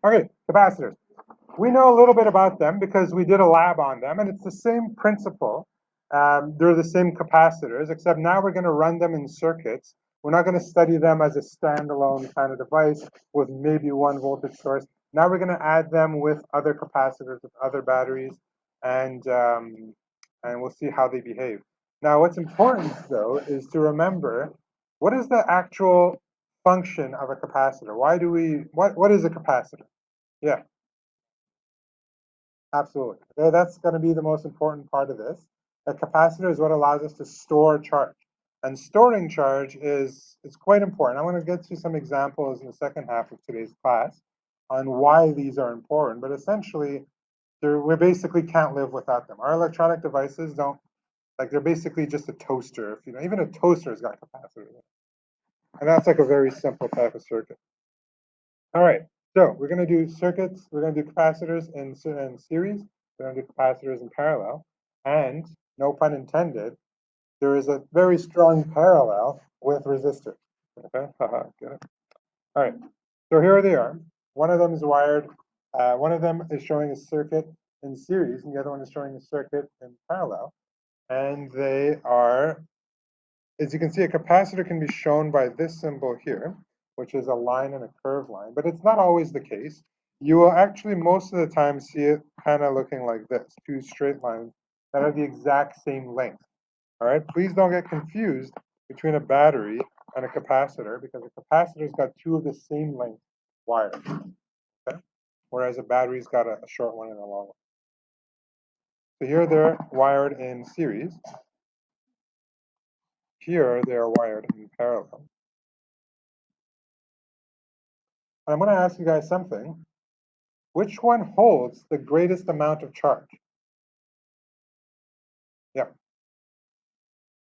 Okay, capacitors. We know a little bit about them because we did a lab on them, and it's the same principle. They're the same capacitors, except now we're going to run them in circuits. We're not going to study them as a standalone kind of device with maybe one voltage source. Now we're going to add them with other capacitors, with other batteries, and we'll see how they behave. Now, what's important though is to remember what is the actual function of a capacitor. What is a capacitor? Yeah. Absolutely. That's going to be the most important part of this. A capacitor is what allows us to store charge. And storing charge is quite important. I'm going to get to some examples in the second half of today's class on why these are important. But essentially, we basically can't live without them. Our electronic devices don't, like they're basically just a toaster. If you know, even a toaster has got capacitors. And that's like a very simple type of circuit. All right, so we're going to do circuits, we're going to do capacitors in series, we're going to do capacitors in parallel, and no pun intended, there is a very strong parallel with resistors. Okay, haha, get it? All right, so here they are. One of them is wired, one of them is showing a circuit in series, and the other one is showing a circuit in parallel. And they are, as you can see, a capacitor can be shown by this symbol here, which is a line and a curved line, but it's not always the case. You will actually most of the time see it kind of looking like this, two straight lines that are the exact same length. All right, please don't get confused between a battery and a capacitor because a capacitor's got two of the same length wires, okay? Whereas a battery's got a short one and a long one. So here they're wired in series. Here they are wired in parallel. And I'm going to ask you guys something. Which one holds the greatest amount of charge? Yeah,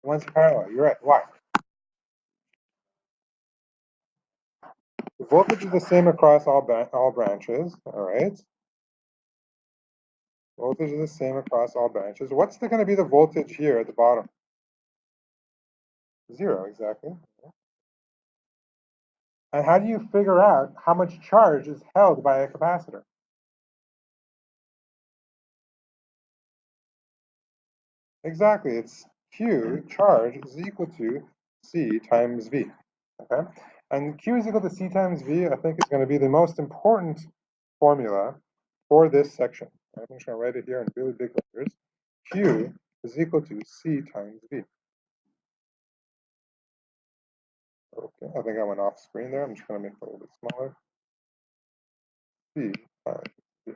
the one's parallel. You're right. Why? The voltage is the same across all branches. All right. Voltage is the same across all branches. What's going to be the voltage here at the bottom? 0, exactly. And how do you figure out how much charge is held by a capacitor? Exactly. It's Q charge is equal to C times V. Okay. And Q is equal to C times V, I think is going to be the most important formula for this section. I'm just going to write it here in really big letters. Q is equal to C times V. Okay, I think I went off screen there. I'm just going to make it a little bit smaller. C times V.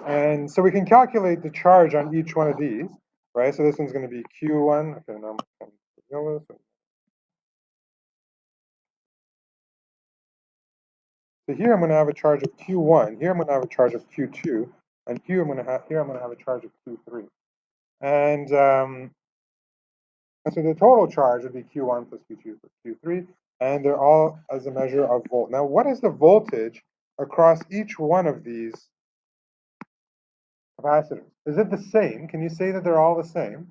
And so we can calculate the charge on each one of these, right? So this one's going to be Q1. Okay, now I'm yellow. So here I'm going to have a charge of Q1. Here I'm going to have a charge of Q2, and here I'm going to have a charge of Q3. And so the total charge would be Q1 plus Q2 plus Q3, and they're all as a measure of volt. Now, what is the voltage across each one of these capacitors? Is it the same? Can you say that they're all the same?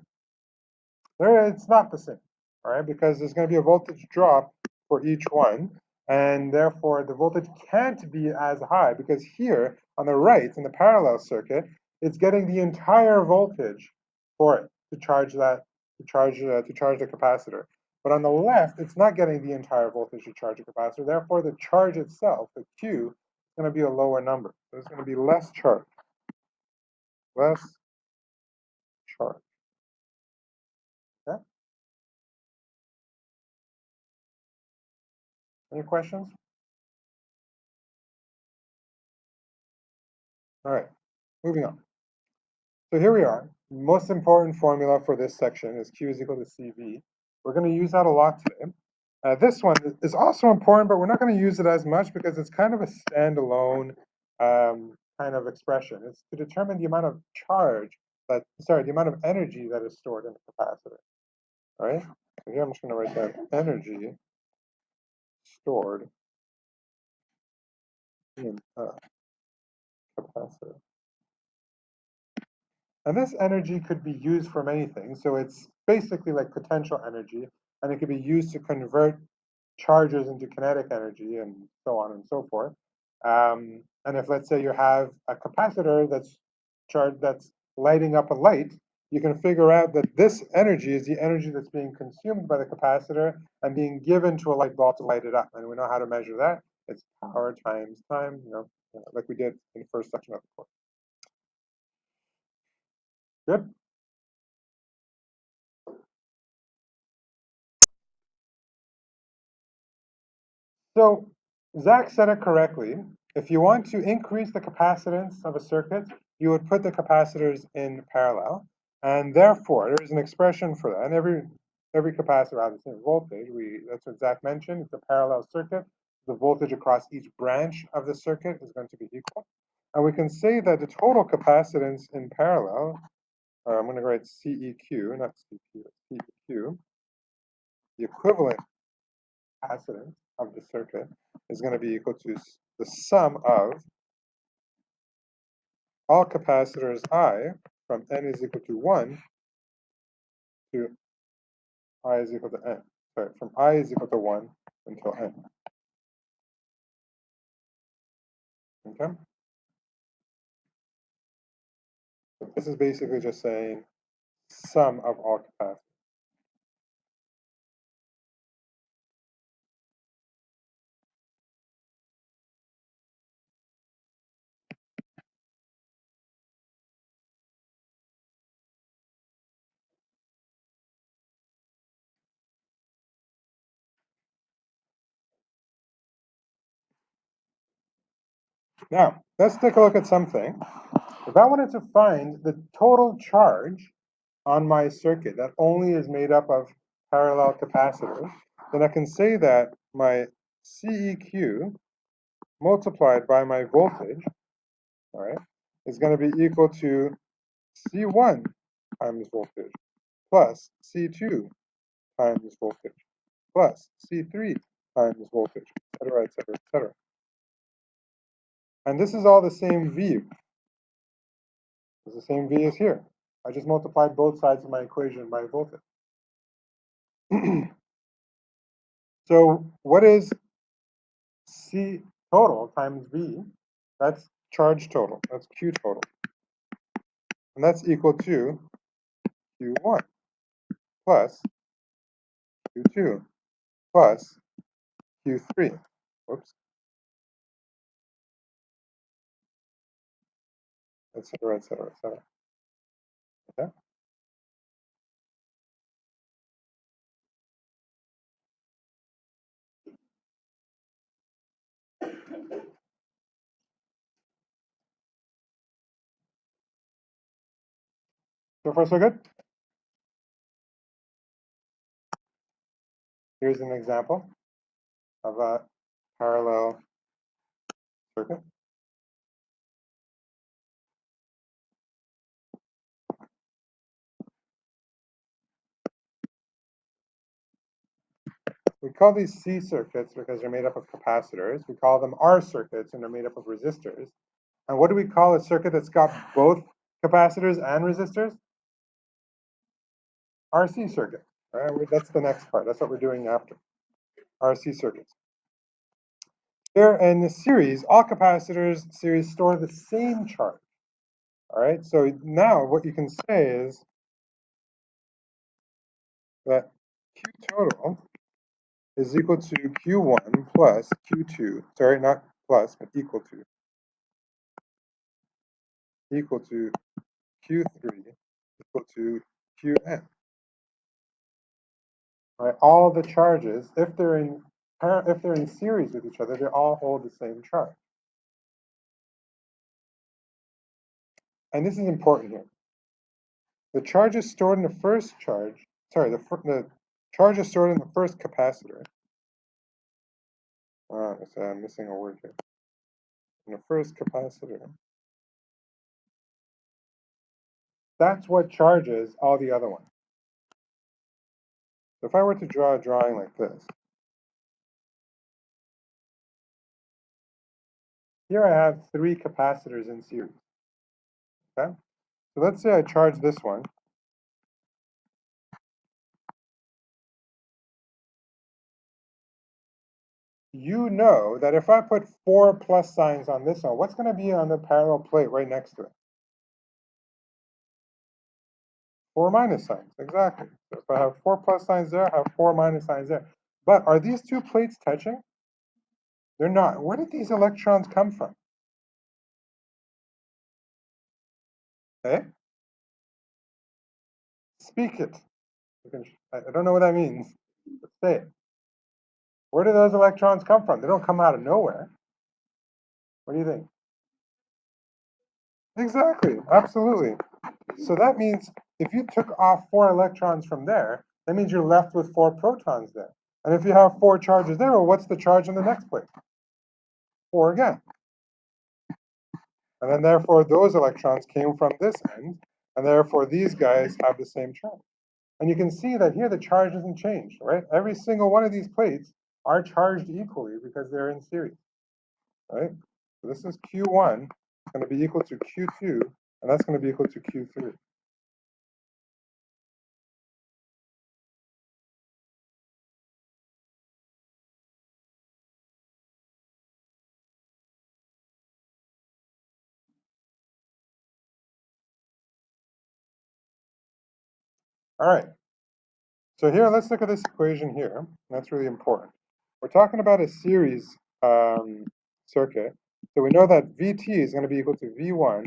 It's not the same, all right, because there's going to be a voltage drop for each one, and therefore the voltage can't be as high because here on the right in the parallel circuit, it's getting the entire voltage for it to charge the capacitor. But on the left, it's not getting the entire voltage to charge a capacitor. Therefore, the charge itself, the Q, is going to be a lower number. There's going to be less charge. Less charge. Okay? Any questions? All right, moving on. So here we are. Most important formula for this section is Q is equal to CV. We're going to use that a lot today. This one is also important, but we're not going to use it as much because it's kind of a standalone kind of expression. It's to determine the amount of the amount of energy that is stored in the capacitor. All right. So here I'm just going to write down energy stored in a capacitor. And this energy could be used for many things. So it's basically like potential energy, and it could be used to convert charges into kinetic energy and so on and so forth. And if, let's say, you have a capacitor that's charged, that's lighting up a light, you can figure out that this energy is the energy that's being consumed by the capacitor and being given to a light bulb to light it up. And we know how to measure that. It's power times time, like we did in the first section of the course. Good. So Zach said it correctly. If you want to increase the capacitance of a circuit, you would put the capacitors in parallel, and therefore there is an expression for that. And every capacitor has the same voltage. That's what Zach mentioned. It's a parallel circuit. The voltage across each branch of the circuit is going to be equal, and we can say that the total capacitance in parallel. I'm going to write CEQ, not CQ, CEQ. The equivalent capacitance of the circuit is going to be equal to the sum of all capacitors I from n is equal to 1 to I is equal to n. Sorry, from I is equal to 1 until n. Okay? So this is basically just saying sum of all capacitors. Now, let's take a look at something. If I wanted to find the total charge on my circuit that only is made up of parallel capacitors, then I can say that my CEQ multiplied by my voltage, all right, is going to be equal to C1 times voltage plus C2 times voltage plus C3 times voltage, etc., etc., etc. And this is all the same V. It's the same V as here. I just multiplied both sides of my equation by voltage. So what is C total times V? That's charge total. That's Q total. And that's equal to Q1 plus Q2 plus Q3. Whoops. Etc., etc., etc. Okay. So far, so good? Here's an example of a parallel circuit. We call these C circuits because they're made up of capacitors. We call them R circuits and they're made up of resistors. And what do we call a circuit that's got both capacitors and resistors? RC circuit. All right, that's the next part. That's what we're doing after. RC circuits. Here in the series, all capacitors series store the same charge. All right, so now what you can say is that Q total is equal to Q1 plus Q2, sorry, not plus, but equal to Q3 equal to Qn. Right, all the charges, if they're in series with each other, they all hold the same charge. And this is important here. The charge is stored in the first charge, sorry, the charge is stored in the first capacitor. I'm missing a word here. In the first capacitor. That's what charges all the other ones. So if I were to draw a drawing like this, here I have 3 capacitors in series. Okay? So let's say I charge this one. You know that if I put 4 plus signs on this one, what's going to be on the parallel plate right next to it? 4 minus signs, exactly. So if I have 4 plus signs there, I have 4 minus signs there. But are these two plates touching? They're not. Where did these electrons come from? Eh? Speak it. I don't know what that means. But say it. Where do those electrons come from? They don't come out of nowhere. What do you think? Exactly. Absolutely. So that means if you took off 4 electrons from there, that means you're left with 4 protons there. And if you have 4 charges there, well, what's the charge in the next plate? 4 again. And then therefore those electrons came from this end, and therefore these guys have the same charge. And you can see that here the charge doesn't change, right? Every single one of these plates are charged equally because they're in series, right? So this is Q1, going to be equal to Q2, and that's going to be equal to Q3. All right. So here, let's look at this equation here. That's really important. We're talking about a series circuit. So we know that Vt is going to be equal to V1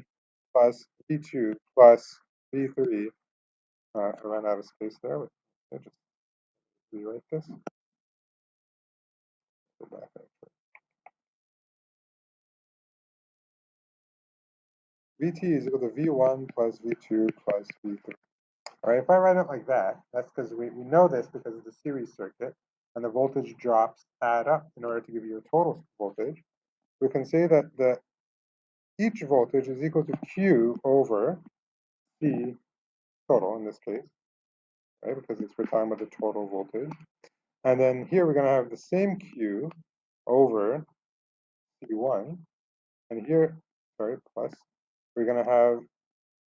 plus V2 plus V3. I ran out of space there. Let's just rewrite this. Go back up. Vt is equal to V1 plus V2 plus V3. All right, if I write it like that, that's because we know this because of the series circuit, and the voltage drops add up in order to give you a total voltage. We can say that each voltage is equal to Q over C total in this case, right? Because we're talking about the total voltage. And then here we're going to have the same Q over C1. And here, sorry, plus, we're going to have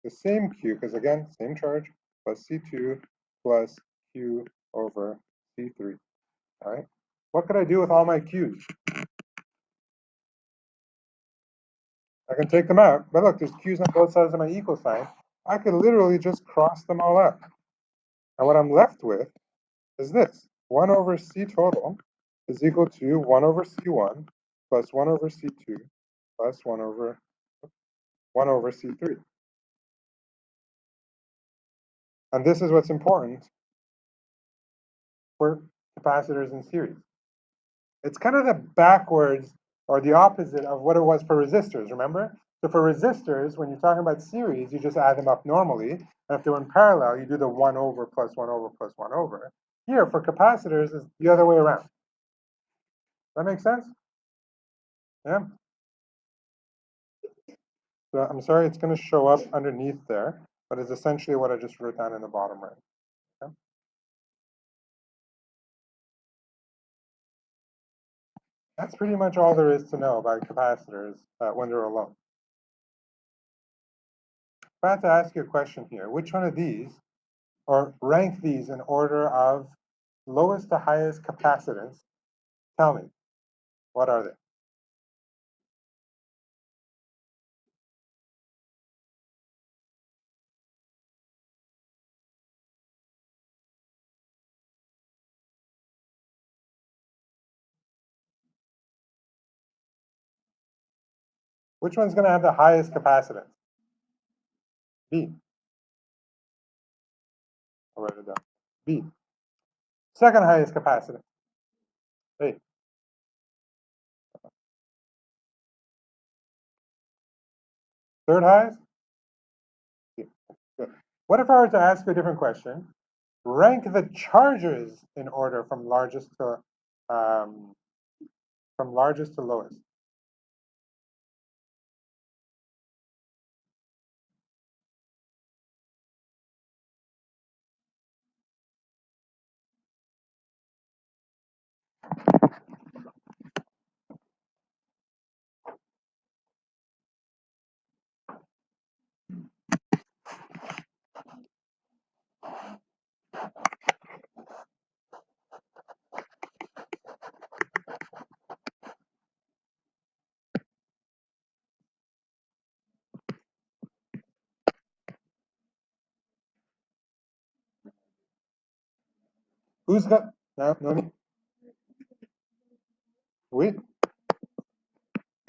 the same Q, because again, same charge, plus C2 plus Q over C3. All right. What could I do with all my Q's? I can take them out, but look, there's Q's on both sides of my equal sign. I could literally just cross them all out. And what I'm left with is this. 1 over C total is equal to 1 over C1 plus 1 over C2 plus 1 over C3. And this is what's important for capacitors in series. It's kind of the backwards or the opposite of what it was for resistors, remember? So for resistors, when you're talking about series, you just add them up normally. And if they're in parallel, you do the 1 over plus 1 over plus 1 over. Here, for capacitors, it's the other way around. That makes sense? Yeah? So I'm sorry, it's going to show up underneath there, but it's essentially what I just wrote down in the bottom right. Okay? That's pretty much all there is to know about capacitors when they're alone. If I had to ask you a question here, which one of these, or rank these in order of lowest to highest capacitance, tell me, what are they? Which one's going to have the highest capacitance? B. I'll write it down. B. Second highest capacitance. A. Third highest? C. Good. What if I were to ask you a different question? Rank the charges in order from largest to lowest. Who's got? No, no me. Oui,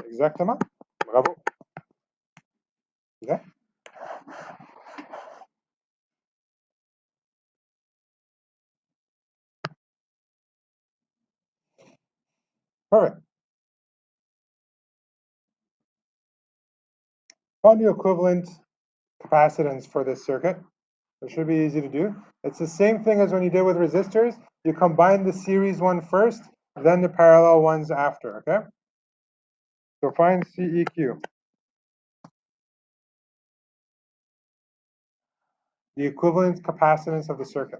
exactement. Bravo. Okay. Perfect. Find the equivalent capacitance for this circuit. It should be easy to do. It's the same thing as when you did with resistors. You combine the series one first, then the parallel ones after, okay? So find CEQ, the equivalent capacitance of the circuit.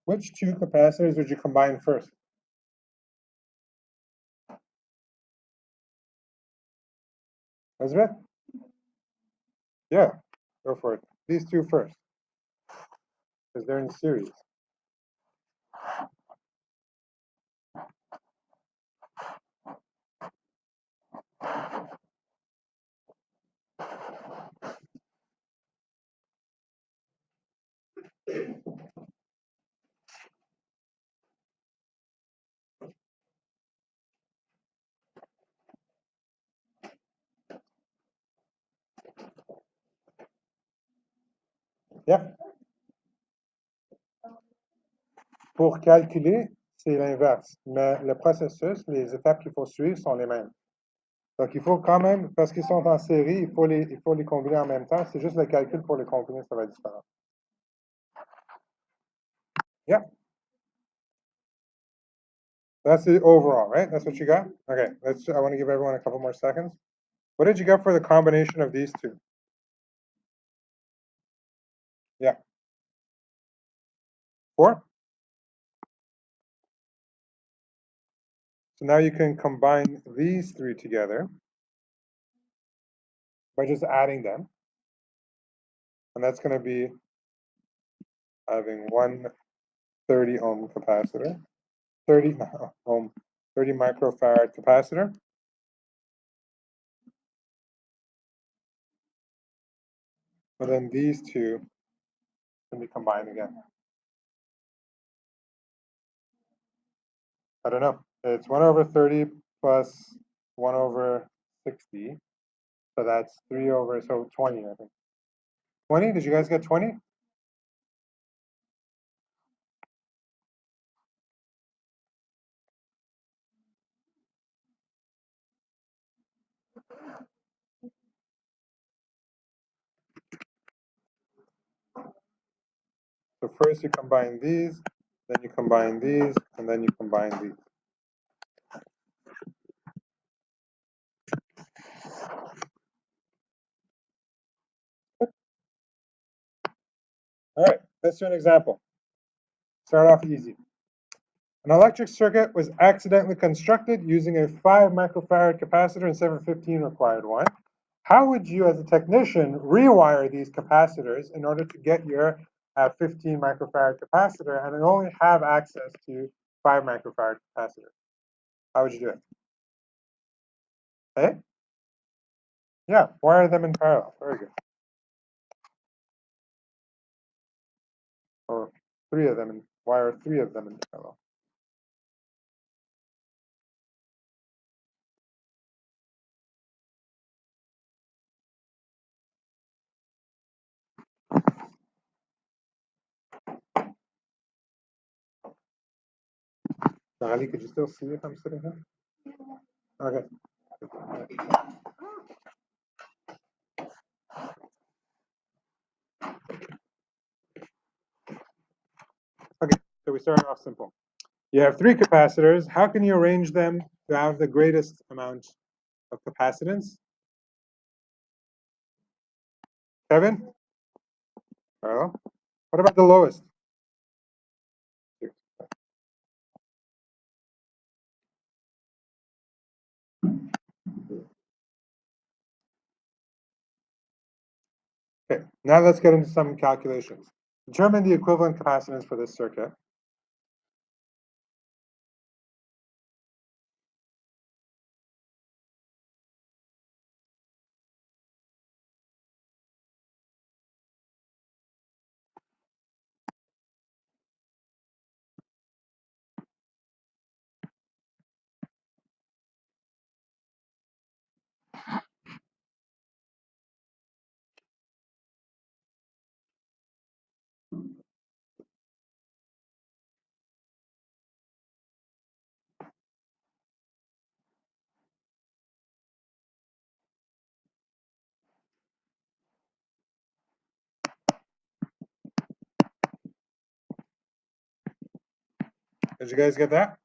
Which two capacitors would you combine first? Elizabeth? Yeah, go for it. These two first, because they're in series. Yeah. Pour calculer, c'est l'inverse. Mais le processus, les étapes qu'il faut suivre sont les mêmes. Donc, il faut quand même, parce qu'ils sont en série, il faut les combiner en même temps. C'est juste le calcul pour les combiner, ça va être différent. Yeah. That's the overall, right? That's what you got? Okay, I want to give everyone a couple more seconds. What did you get for the combination of these two? Yeah. 4? So now you can combine these three together by just adding them. And that's going to be having one 30 ohm capacitor, 30 ohm, 30 microfarad capacitor. And then these two can be combined again. I don't know. It's 1 over 30 plus 1 over 60. So that's 3 over, so 20, I think. 20? Did you guys get 20? So first you combine these, then you combine these, and then you combine these. All right, let's do an example. Start off easy. An electric circuit was accidentally constructed using a 5 microfarad capacitor instead of a 15 required one. How would you, as a technician, rewire these capacitors in order to get your 15 microfarad capacitor and only have access to 5 microfarad capacitor? How would you do it? Hey? Yeah, wire them in parallel. Very good. Or wire 3 of them in parallel. Ali, could you still see if I'm sitting here? Okay. Okay, so we start off simple. You have three capacitors. How can you arrange them to have the greatest amount of capacitance? Kevin? Carl? What about the lowest? Okay, now let's get into some calculations. Determine the equivalent capacitance for this circuit. Did you guys get that?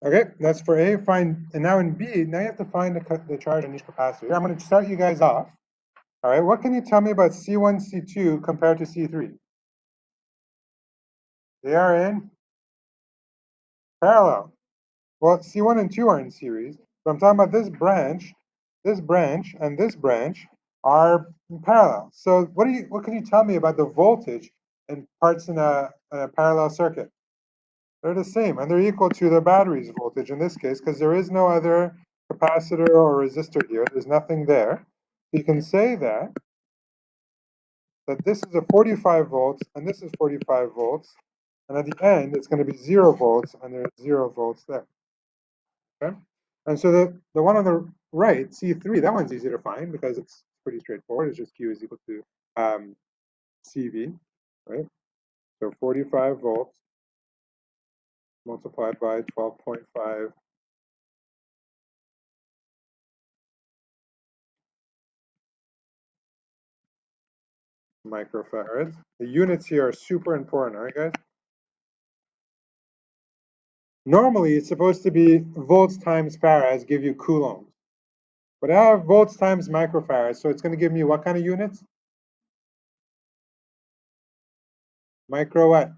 Okay, that's for A. Find, and now in B, now you have to find the charge on each capacitor. I'm going to start you guys off. All right, what can you tell me about C1, C2 compared to C3? They are in parallel. Well, C1 and 2 are in series, but I'm talking about this branch, and this branch are in parallel. So what can you tell me about the voltage in parts in a parallel circuit? They're the same, and they're equal to the battery's voltage in this case, because there is no other capacitor or resistor here. There's nothing there. You can say that this is a 45 volts, and this is 45 volts, and at the end, it's going to be 0 volts, and there's 0 volts there. Okay? And so the one on the right, C3, that one's easy to find because it's pretty straightforward. It's just Q is equal to CV, right? So 45 volts multiplied by 12.5 microfarads. The units here are super important, all right, guys? Normally, it's supposed to be volts times farads give you coulombs. But I have volts times microfarads, so it's going to give me what kind of units? Micro what?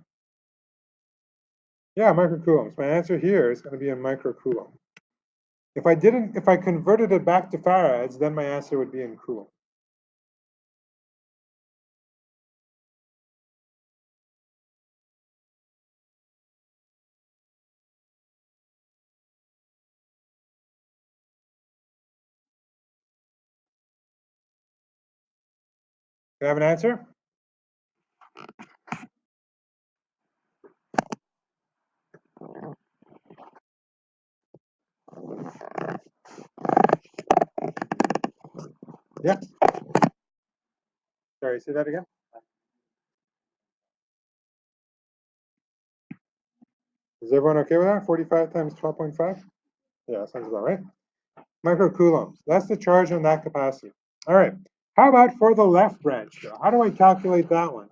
Yeah, microcoulombs. My answer here is going to be a microcoulomb. If I converted it back to farads, then my answer would be in coulomb. Do I have an answer? Yeah. Sorry, say that again. Is everyone okay with that? 45 times 12.5? Yeah, sounds about right. Microcoulombs. That's the charge on that capacitor. All right. How about for the left branch? How do I calculate that one?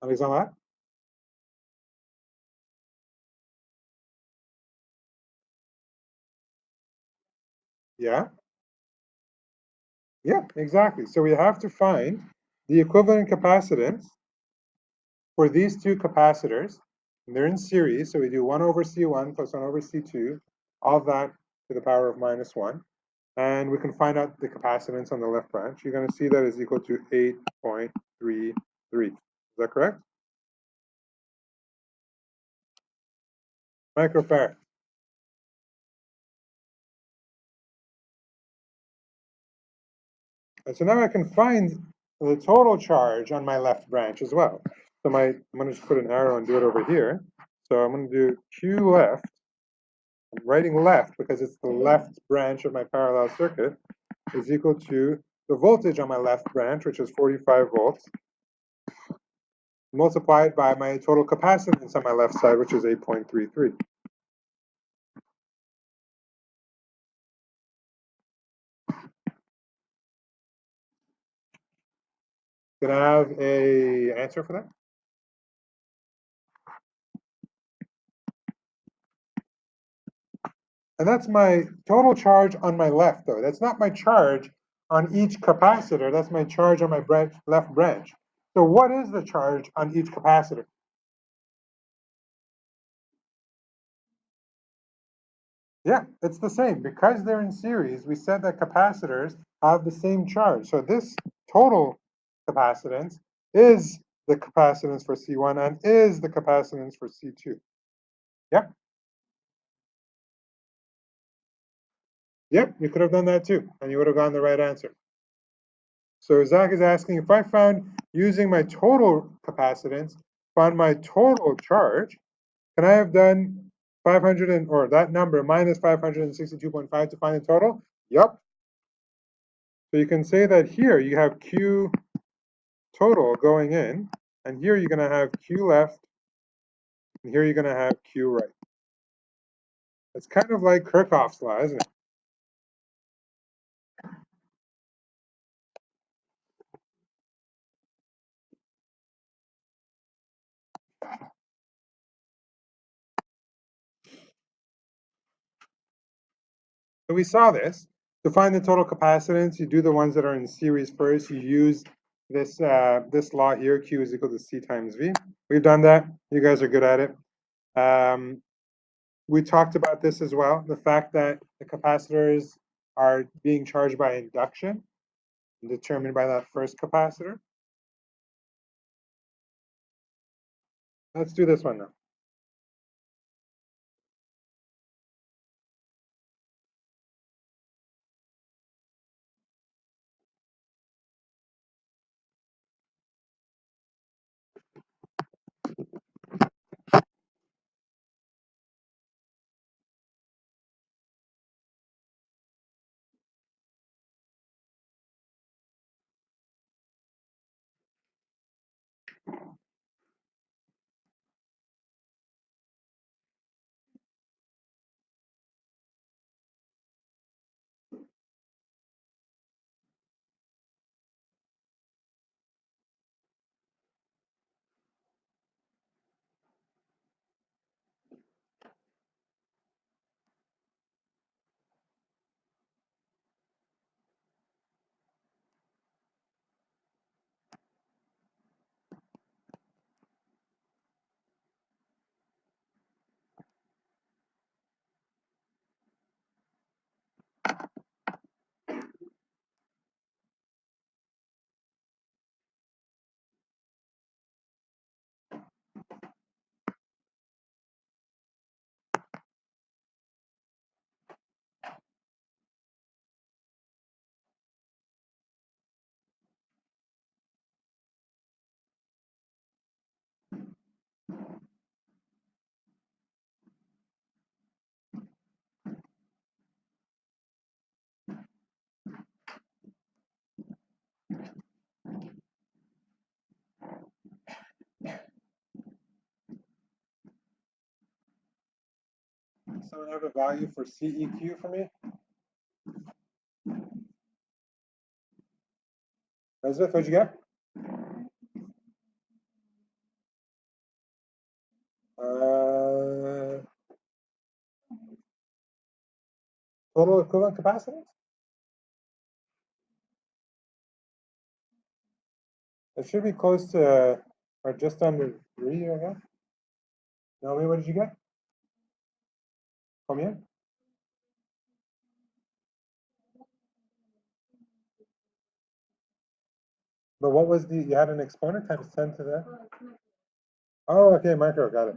Alexandre? Yeah? Yeah, exactly. So we have to find the equivalent capacitance for these two capacitors. And they're in series, so we do 1 over C1 plus 1 over C2, all of that to the power of minus 1. And we can find out the capacitance on the left branch. You're going to see that is equal to 8.33. Is that correct? Microfarad. And so now I can find the total charge on my left branch as well. So I'm going to just put an arrow and do it over here. So I'm going to do Q left. I'm writing left because it's the left branch of my parallel circuit is equal to the voltage on my left branch, which is 45 volts, multiplied by my total capacitance on my left side, which is 8.33. Can I have a answer for that? And that's my total charge on my left, though. That's not my charge on each capacitor. That's my charge on my left branch. So what is the charge on each capacitor? Yeah, it's the same. Because they're in series, we said that capacitors have the same charge. So this total capacitance is the capacitance for C1 and is the capacitance for C2. Yep. Yep, you could have done that too, and you would have gotten the right answer. So Zach is asking if I found using my total capacitance, found my total charge, can I have done 500 or that number minus 562.5 to find the total? Yep. So you can say that here you have Q total going in, and here you're going to have Q left, and here you're going to have Q right. It's kind of like Kirchhoff's law, isn't it? So we saw this. To find the total capacitance, you do the ones that are in series first. You use this law here, Q is equal to C times V. We've done that. You guys are good at it. We talked about this as well, the fact that the capacitors are being charged by induction, determined by that first capacitor. Let's do this one now. So we have a value for CEQ for me. Elizabeth, what'd you get? Total equivalent capacitance? It should be close to, or just under 3, I guess. Naomi, what did you get? Combien? But what was you had an exponent times 10 to the? Oh, okay, micro, got it.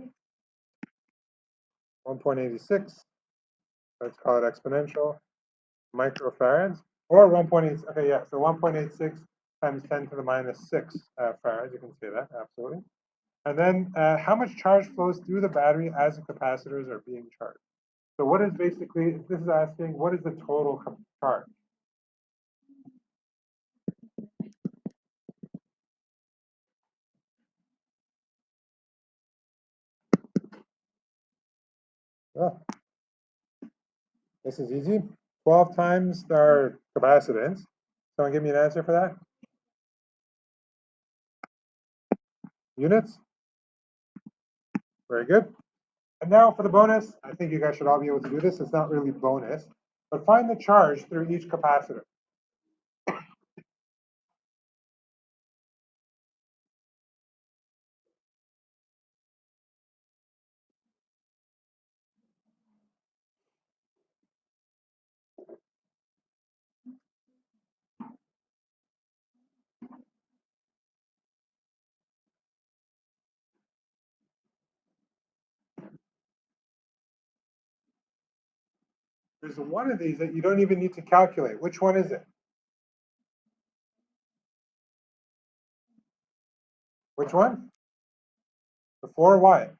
1.86, let's call it exponential, microfarads, or 1.8, okay, yeah, so 1.86 times 10 to the minus 6 farads. You can say that, absolutely. And then how much charge flows through the battery as the capacitors are being charged? So what is basically, this is asking, what is the total charge? Oh, this is easy. 12 times our capacitance. Someone give me an answer for that? Units? Very good. And now for the bonus, I think you guys should all be able to do this. It's not really bonus, but find the charge through each capacitor. There's one of these that you don't even need to calculate. Which one is it? Which one? The 4 why?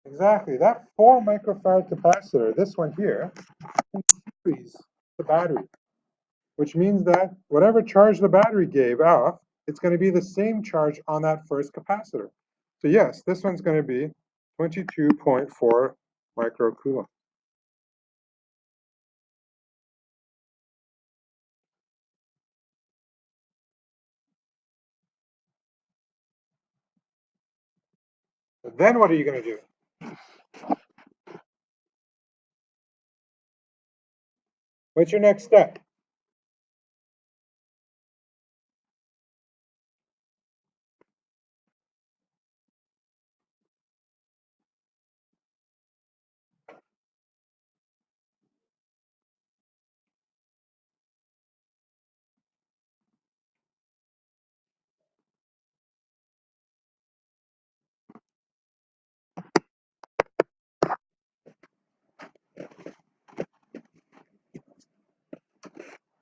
Exactly. That 4 microfarad capacitor, this one here, carries the battery, which means that whatever charge the battery gave off, it's going to be the same charge on that first capacitor. So yes, this one's going to be 22.4 microcoulomb. Then what are you going to do? What's your next step?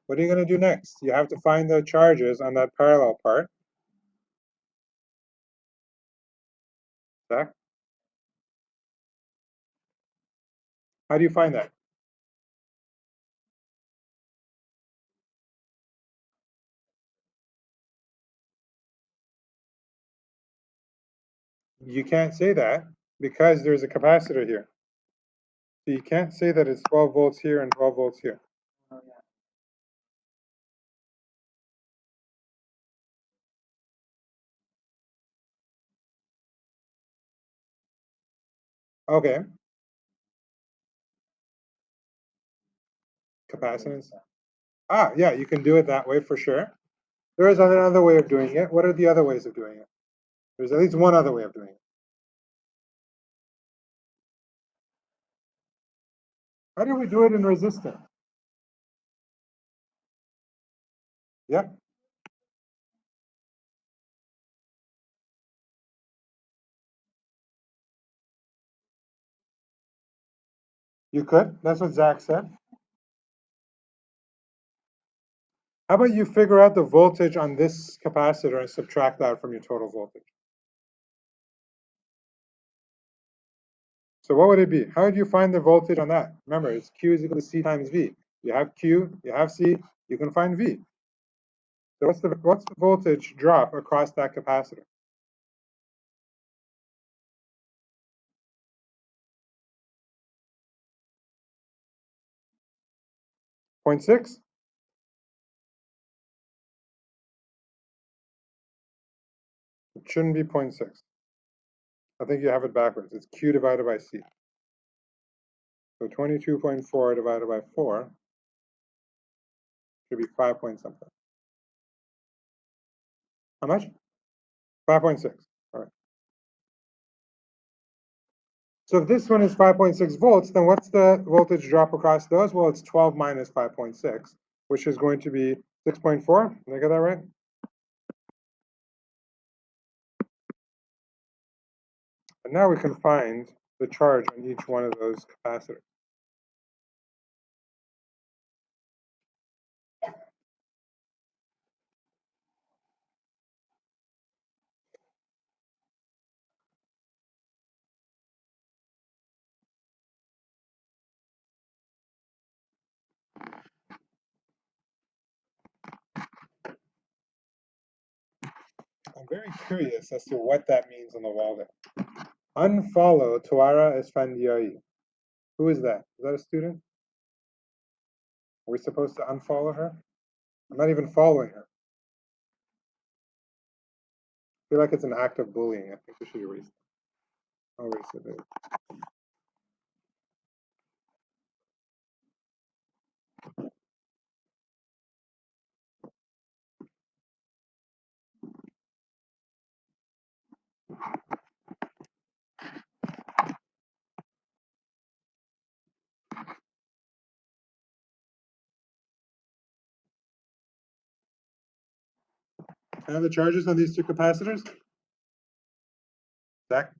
What are you going to do next? You have to find the charges on that parallel part. Zach? How do you find that? You can't say that because there's a capacitor here. So you can't say that it's 12 volts here and 12 volts here. Okay. Capacitance. Ah, yeah, you can do it that way for sure. There is another way of doing it. What are the other ways of doing it? There's at least one other way of doing it. How do we do it in resistance? Yep, you could. That's what Zach said. How about you figure out the voltage on this capacitor and subtract that from your total voltage? So what would it be? How would you find the voltage on that? Remember, it's Q is equal to C times V. You have Q, you have C, you can find V. So what's the voltage drop across that capacitor? 0.6? It shouldn't be 0.6. I think you have it backwards. It's Q divided by C. So 22.4 divided by 4 should be 5 point something. How much? 5.6. All right. So if this one is 5.6 volts, then what's the voltage drop across those? Well, it's 12 minus 5.6, which is going to be 6.4. Did I get that right? And now we can find the charge on each one of those capacitors. very curious as to what that means on the wall there. Unfollow Tuara Esfandioi. Who is that? Is that a student? Are we supposed to unfollow her? I'm not even following her. I feel like it's an act of bullying. I think we should erase it. I'll erase it. Can I have the charges on these two capacitors? Zach?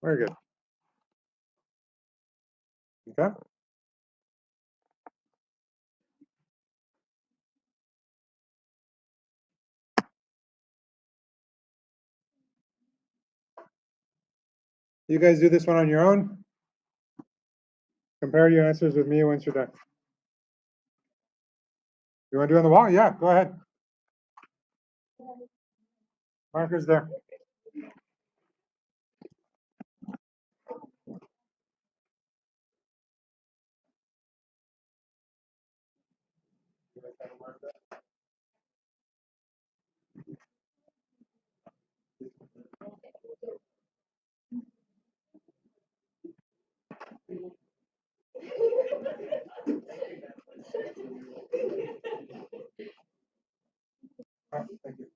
Very good. Okay. You guys do this one on your own. Compare your answers with me once you're done. You want to do it on the wall? Yeah, go ahead. Marker's there. Oh, thank you.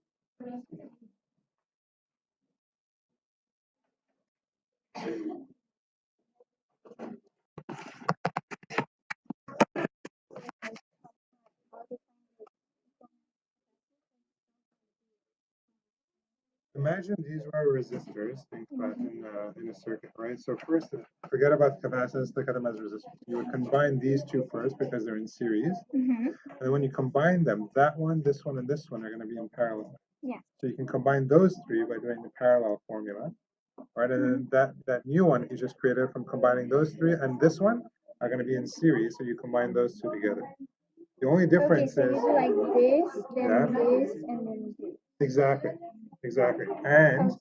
Imagine these were resistors in a circuit, right? So first, forget about the capacitors, look at them as resistors. You would combine these two first because they're in series. And when you combine them, that one, this one, and this one are going to be in parallel. Yeah. So you can combine those three by doing the parallel formula, right? And then that new one you just created from combining those three and this one are going to be in series. So you combine those two together. The only Okay, difference so you is do like this, then Yeah. this, and then this. exactly, exactly. And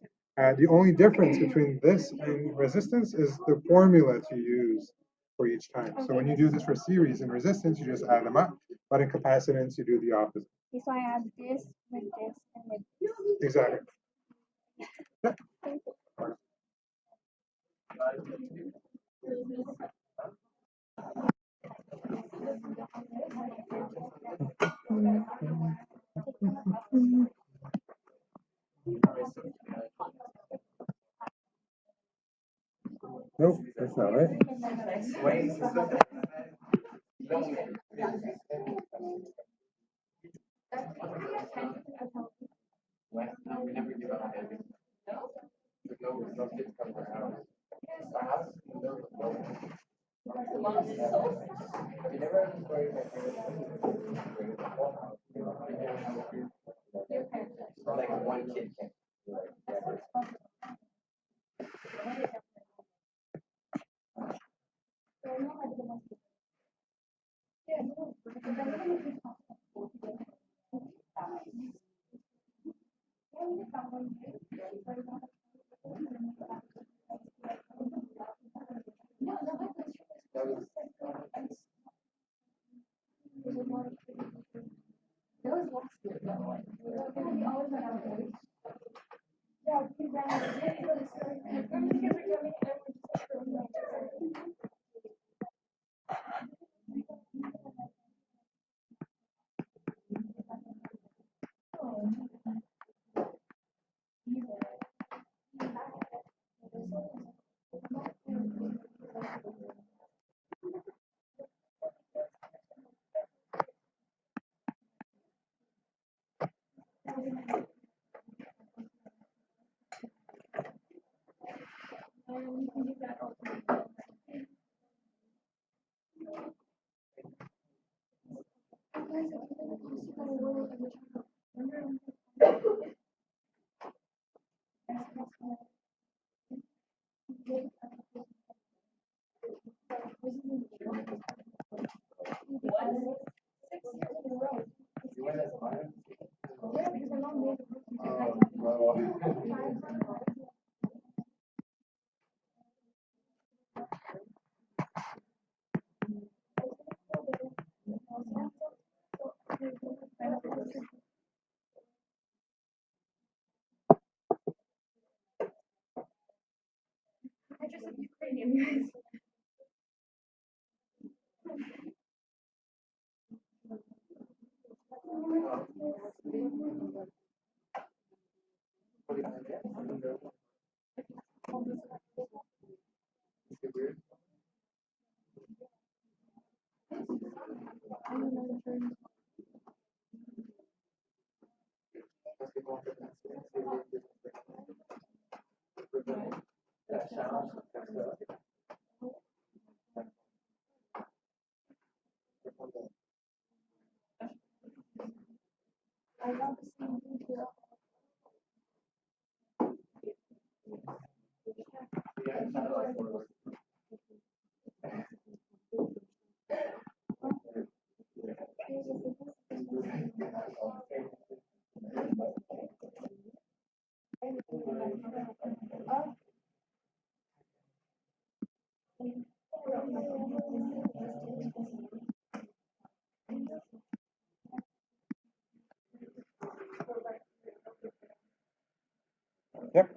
the only difference between this and resistance is the formula to use for each time. So when you do this for series and resistance, you just add them up. But in capacitance, you do the opposite. Okay, so I add this with this and with this. Exactly. Nope, that's not right. Yep.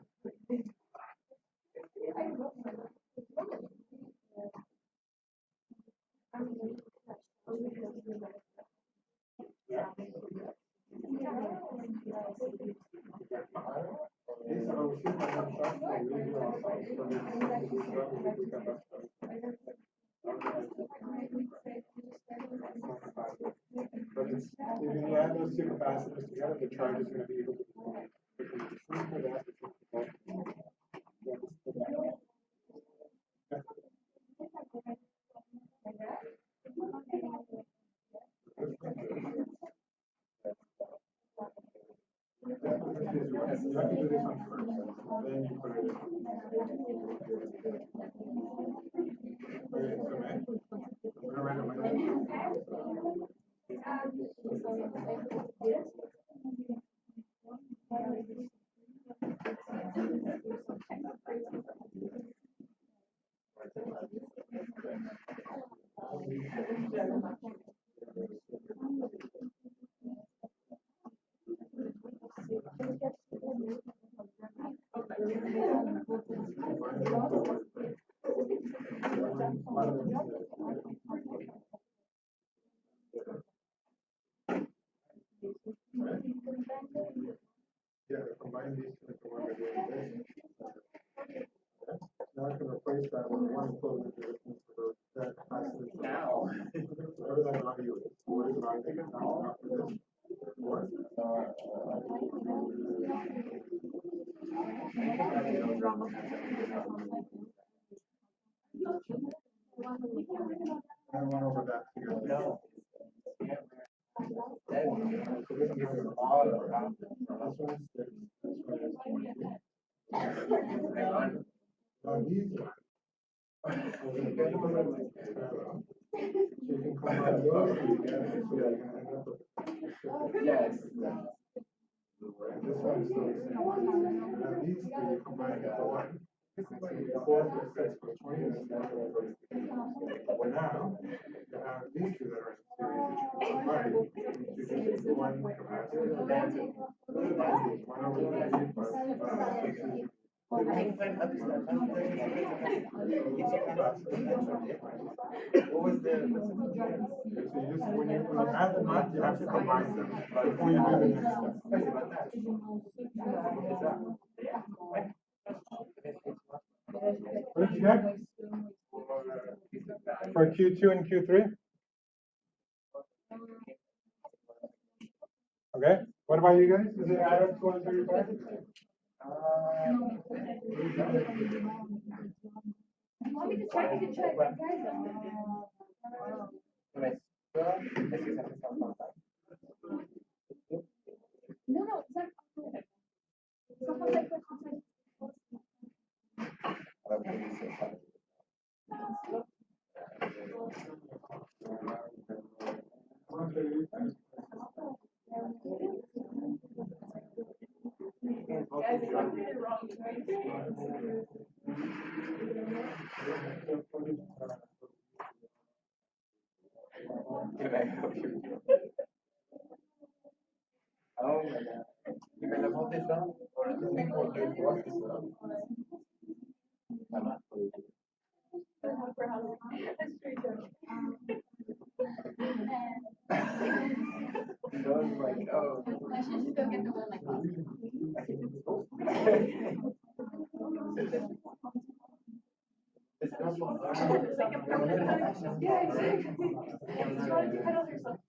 But it's, when you add those two capacitors together, the charge is going to be able to then you put it in. Okay, so man, I'm gonna write it like this. Yeah, combine these two into one again. Now I can replace that with one equivalent resistance for that capacitor. Now. Whatever that value is. What is it on there now after this? What? I went over that together. No. So this gives you all around. This one is six. This one is 22. Now these ones. So you can combine those two together, so you're gonna end up with. Yes. And this one is still the same. Now these three you combine into one. So 4 plus 6 plus 20 is natural. Well, now you have these two that are in series that you can combine into just one capacitor. One over 3 plus what was the so you just when you add them up, you have to combine them before you do the next step. What did you get? For Q2 and Q3? Okay. What about you guys? Does it add up to 135? You want me to check? You can check, guys. No, no, it's not. Someone like that. Can I help you? Oh my God. You can hold this down or you can hold your glasses up. No, was like, oh. I should go get the one like It's not one. yeah, exactly. It's trying to cut out yourself.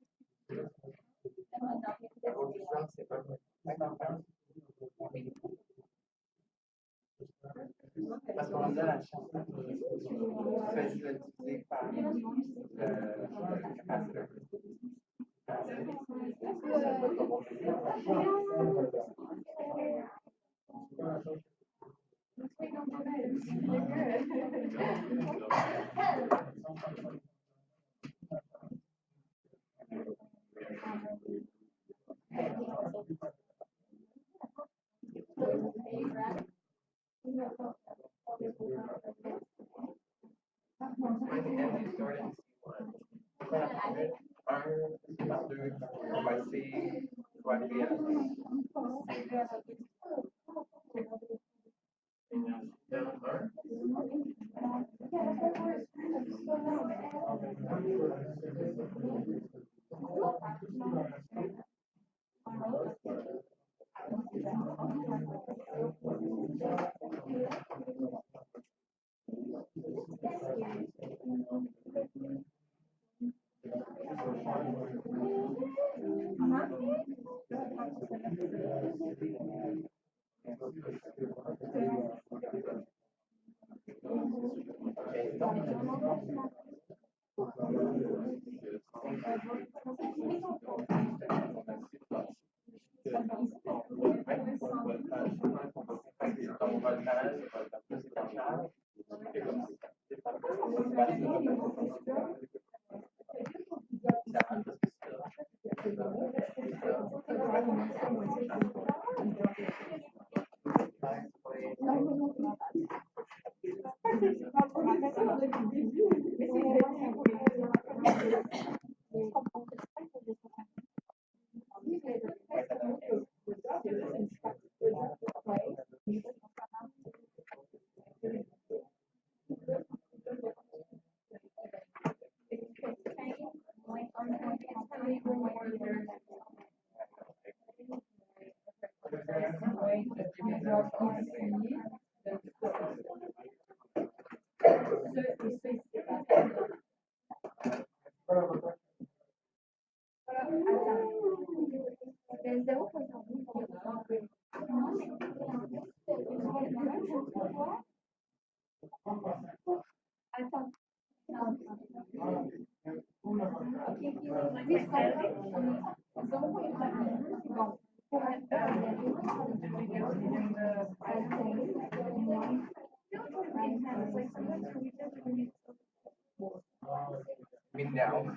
Parce qu'on a la chance. C'est utilisé par le capaciteur. Now.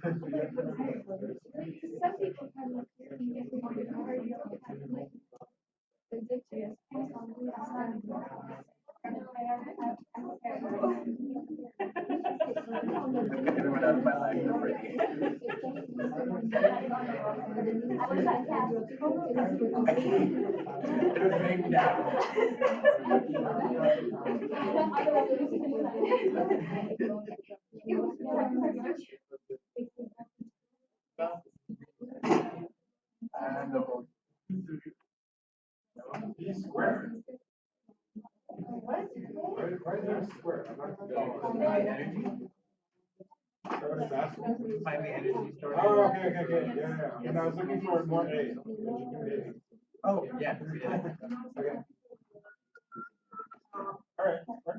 Everyone else might like the break. It'll bring me down. And the whole. Square. Why is there a square? I'm not energy. Find the energy story. Oh, okay. Yeah. And I was looking for more A. Oh, yeah. Okay. All right. Works.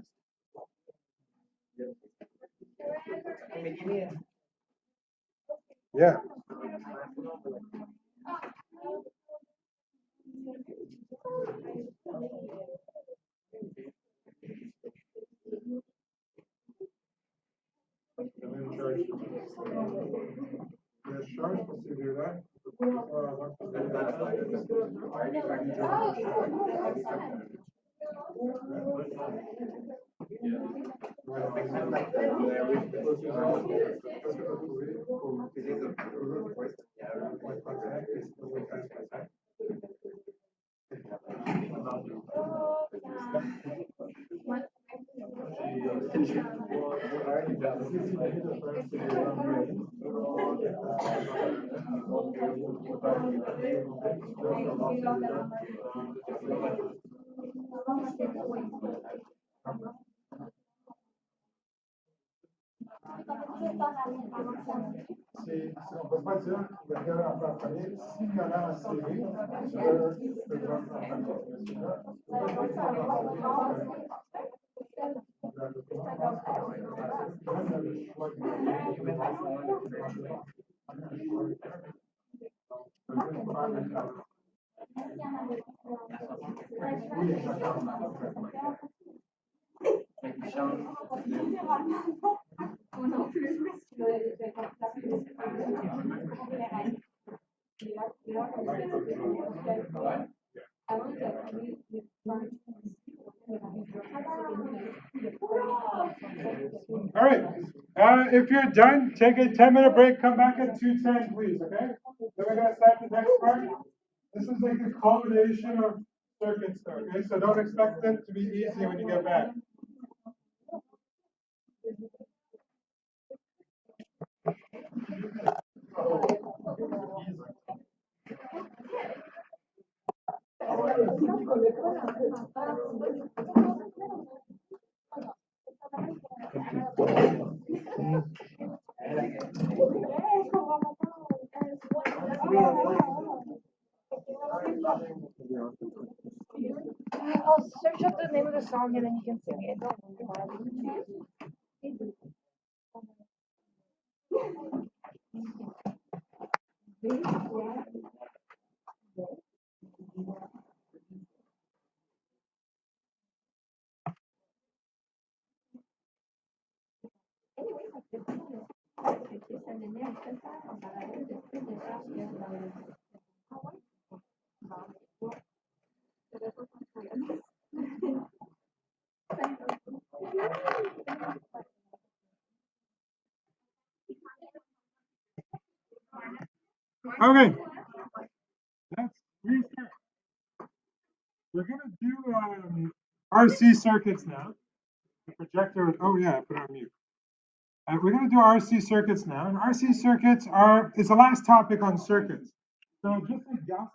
Yeah. Charge supposed to do that. On peut pas dire que le gars a pas fallu, s'il y en a un série, le gars a All right. If you're done, take a 10-minute break. Come back at 2:10, please. Okay. Then we're gonna start the next part. This is like a culmination of circuits, though. Okay, so don't expect it to be easy when you get back. I'll search up the name of the song and then you can sing it. Don't worry about it. Okay. Let's restart. We're gonna do RC circuits now. The projector. Oh yeah, I put it on mute. We're gonna do RC circuits now, and RC circuits it's the last topic on circuits. So just like Gauss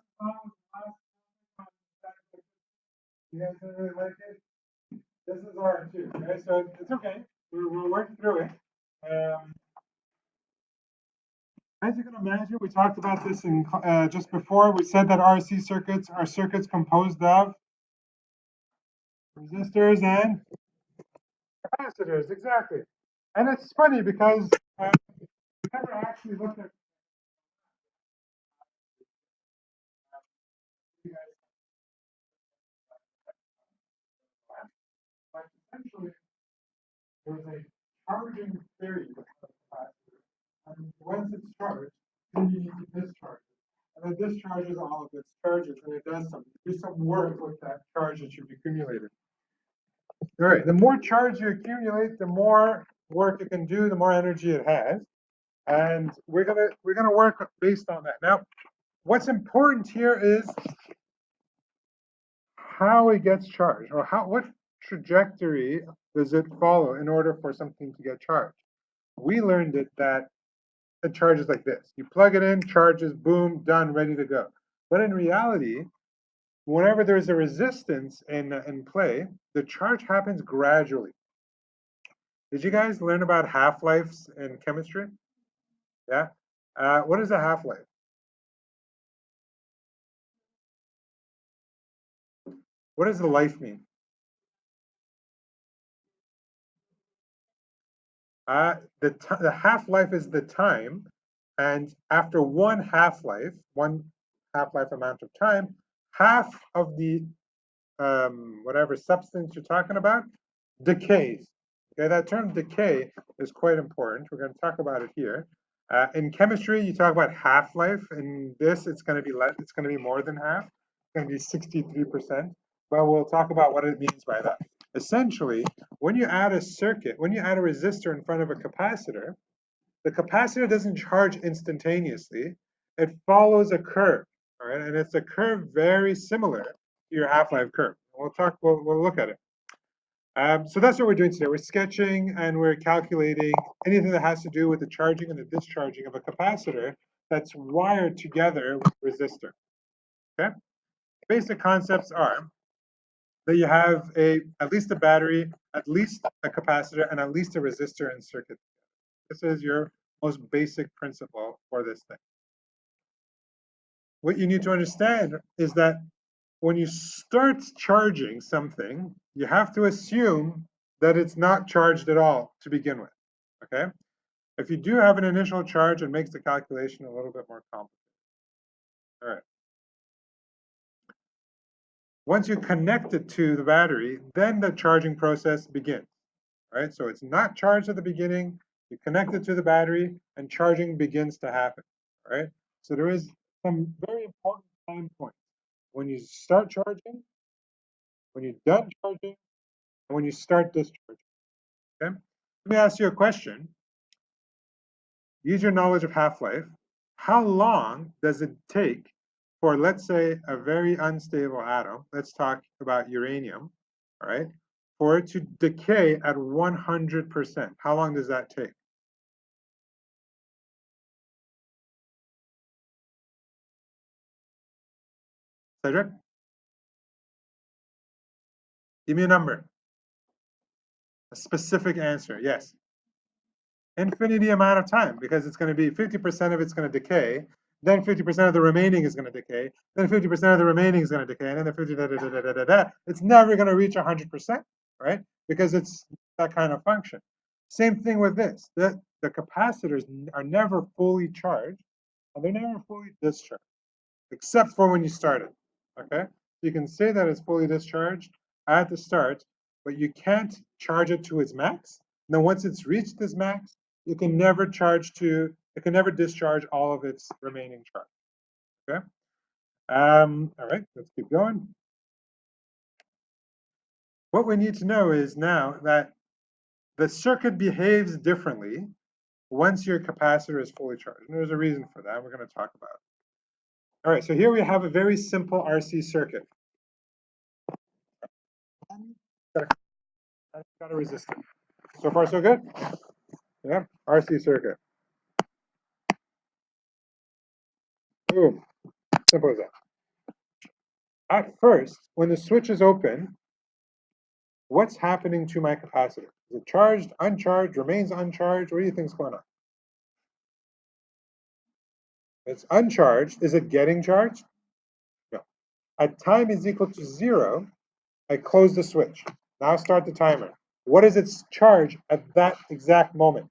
you guys don't really like it. This is R2, okay? So it's okay. We'll work through it. As you can imagine, we talked about this in just before. We said that RC circuits are circuits composed of resistors and capacitors, exactly. And it's funny because we never actually looked at but essentially there's a charging theory of the capacitor. And once it's charged, then you need to discharge it. And it discharges all of its charges, and it does do some work with that charge that you've accumulated. All right, the more charge you accumulate, the more work it can do, the more energy it has. And we're gonna work based on that. Now, what's important here is how it gets charged, or what trajectory does it follow in order for something to get charged. We learned that it charges like this. You plug it in, charges, boom, done, ready to go. But in reality, whenever there's a resistance in play, the charge happens gradually. Did you guys learn about half-lives in chemistry? Yeah. What is a half-life? What does the life mean? The half-life is the time, and after one half-life amount of time, half of the whatever substance you're talking about decays. Okay, that term decay is quite important. We're going to talk about it here. In chemistry, you talk about half-life. In this, it's going to be less. It's going to be more than half. It's going to be 63%. But we'll talk about what it means by that. Essentially, when you add a circuit, when you add a resistor in front of a capacitor, the capacitor doesn't charge instantaneously. It follows a curve, all right? And it's a curve very similar to your half-life curve. We'll look at it. So that's what we're doing today. We're sketching and we're calculating anything that has to do with the charging and the discharging of a capacitor that's wired together with resistor. Okay? Basic concepts are that you have at least a battery, at least a capacitor, and at least a resistor in circuit. This is your most basic principle for this thing. What you need to understand is that when you start charging something, you have to assume that it's not charged at all to begin with, okay? If you do have an initial charge, it makes the calculation a little bit more complicated. All right. Once you connect it to the battery, then the charging process begins, right? So it's not charged at the beginning, you connect it to the battery, and charging begins to happen, all right? So there is some very important time points. When you start charging, when you're done charging, and when you start discharging, okay? Let me ask you a question. Use your knowledge of half-life. How long does it take for, let's say, a very unstable atom, let's talk about uranium, all right, for it to decay at 100%? How long does that take? Cedric? Give me a number. A specific answer, yes. Infinity amount of time, because it's going to be 50% of it's going to decay, then 50% of the remaining is going to decay, then 50% of the remaining is going to decay, and then the 50 da, da, da, da, da, da. It's never going to reach 100%, right? Because it's that kind of function. Same thing with this. The capacitors are never fully charged, and they're never fully discharged, except for when you start it, okay? You can say that it's fully discharged at the start, but you can't charge it to its max. Now, once it's reached this max, it can never discharge all of its remaining charge, okay? All right, let's keep going. What we need to know is now that the circuit behaves differently once your capacitor is fully charged. And there's a reason for that we're going to talk about. All right, so here we have a very simple RC circuit. Got a resistor. So far, so good? Yeah, RC circuit. Boom. Simple as that. At first, when the switch is open, what's happening to my capacitor? Is it charged, uncharged, remains uncharged? What do you think is going on? It's uncharged. Is it getting charged? No. At time is equal to 0, I close the switch. Now start the timer. What is its charge at that exact moment?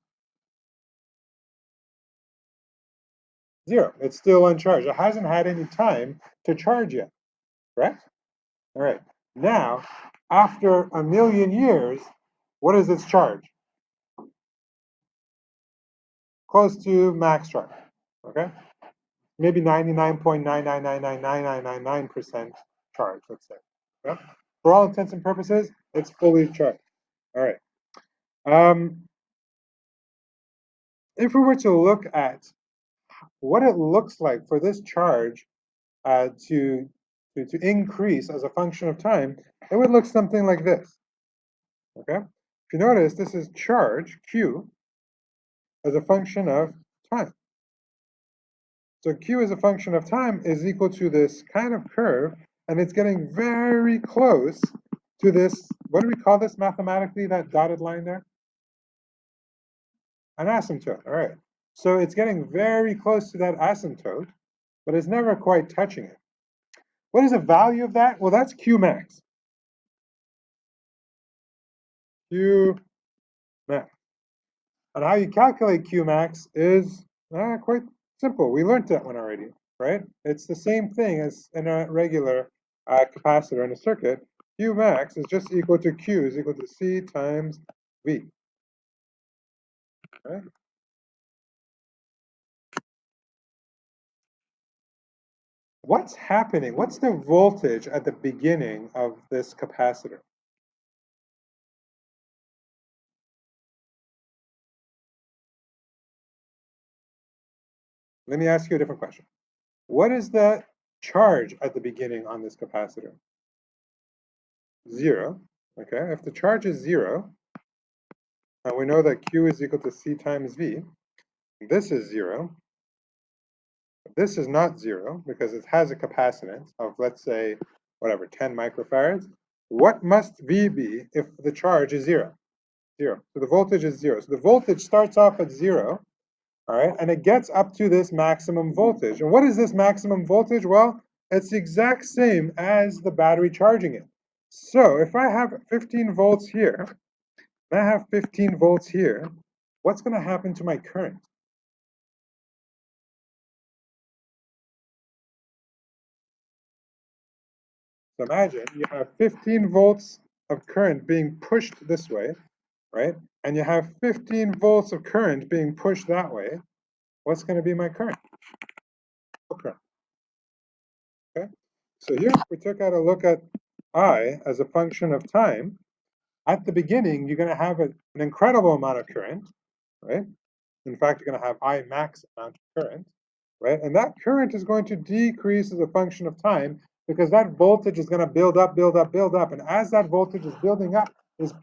0. It's still uncharged. It hasn't had any time to charge yet, correct? All right. Now, after 1,000,000 years, what is its charge? Close to max charge, okay? Maybe 99.9999999% charge, let's say. Yeah? For all intents and purposes, it's fully charged. All right. If we were to look at what it looks like for this charge to increase as a function of time, it would look something like this. Okay? If you notice, this is charge, Q, as a function of time. So Q as a function of time is equal to this kind of curve, and it's getting very close to this, what do we call this mathematically, that dotted line there? An asymptote, all right. So it's getting very close to that asymptote, but it's never quite touching it. What is the value of that? Well, that's Q max. Q max. And how you calculate Q max is quite simple. We learned that one already, right? It's the same thing as in a regular capacitor in a circuit. Q max is just equal to Q is equal to C times V. Right? What's happening? What's the voltage at the beginning of this capacitor? Let me ask you a different question. What is the charge at the beginning on this capacitor? 0. Okay, if the charge is 0, and we know that Q is equal to C times V, this is 0, This is not 0 because it has a capacitance of, let's say, whatever, 10 microfarads. What must V be if the charge is 0? 0. So the voltage is 0. So the voltage starts off at 0, all right, and it gets up to this maximum voltage. And what is this maximum voltage? Well, it's the exact same as the battery charging it. So if I have 15 volts here, and I have 15 volts here, what's going to happen to my current? So imagine you have 15 volts of current being pushed this way, right? And you have 15 volts of current being pushed that way. What's going to be my current? Okay. So here we took out a look at I as a function of time. At the beginning, you're going to have an incredible amount of current, right? In fact, you're going to have I max amount of current, right? And that current is going to decrease as a function of time because that voltage is going to build up, build up, build up. And as that voltage is building up, is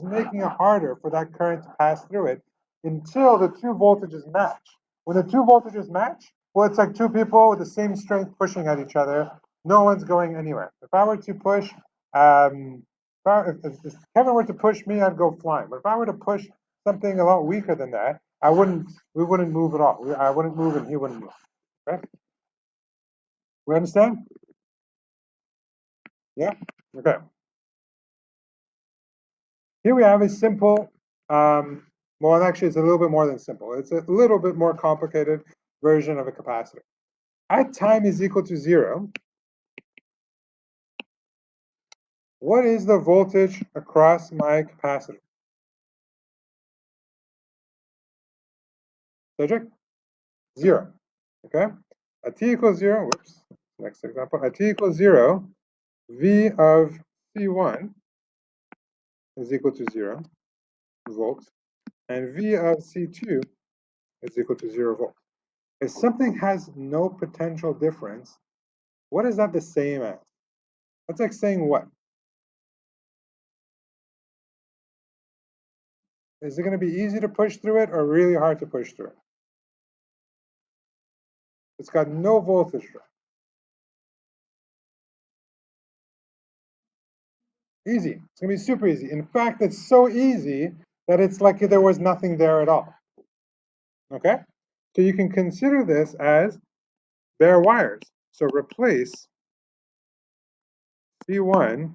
making it harder for that current to pass through it until the two voltages match. When the two voltages match, well, it's like two people with the same strength pushing at each other. No one's going anywhere. If I were to push, if Kevin were to push me, I'd go flying. But if I were to push something a lot weaker than that, we wouldn't move at all. I wouldn't move and he wouldn't move. Right? We understand? Yeah? Okay. Here we have a simple, well, actually, it's a little bit more than simple. It's a little bit more complicated version of a capacitor. At time is equal to 0, what is the voltage across my capacitor? Cedric? 0. Okay? At t equals 0, whoops, next example. At t equals 0, V of C1 is equal to 0 volts, and V of C2 is equal to 0 volts. If something has no potential difference, what is that the same as? That's like saying what? Is it going to be easy to push through it or really hard to push through it? It's got no voltage drop. Easy. It's going to be super easy. In fact, it's so easy that it's like there was nothing there at all. Okay? So you can consider this as bare wires. So replace C1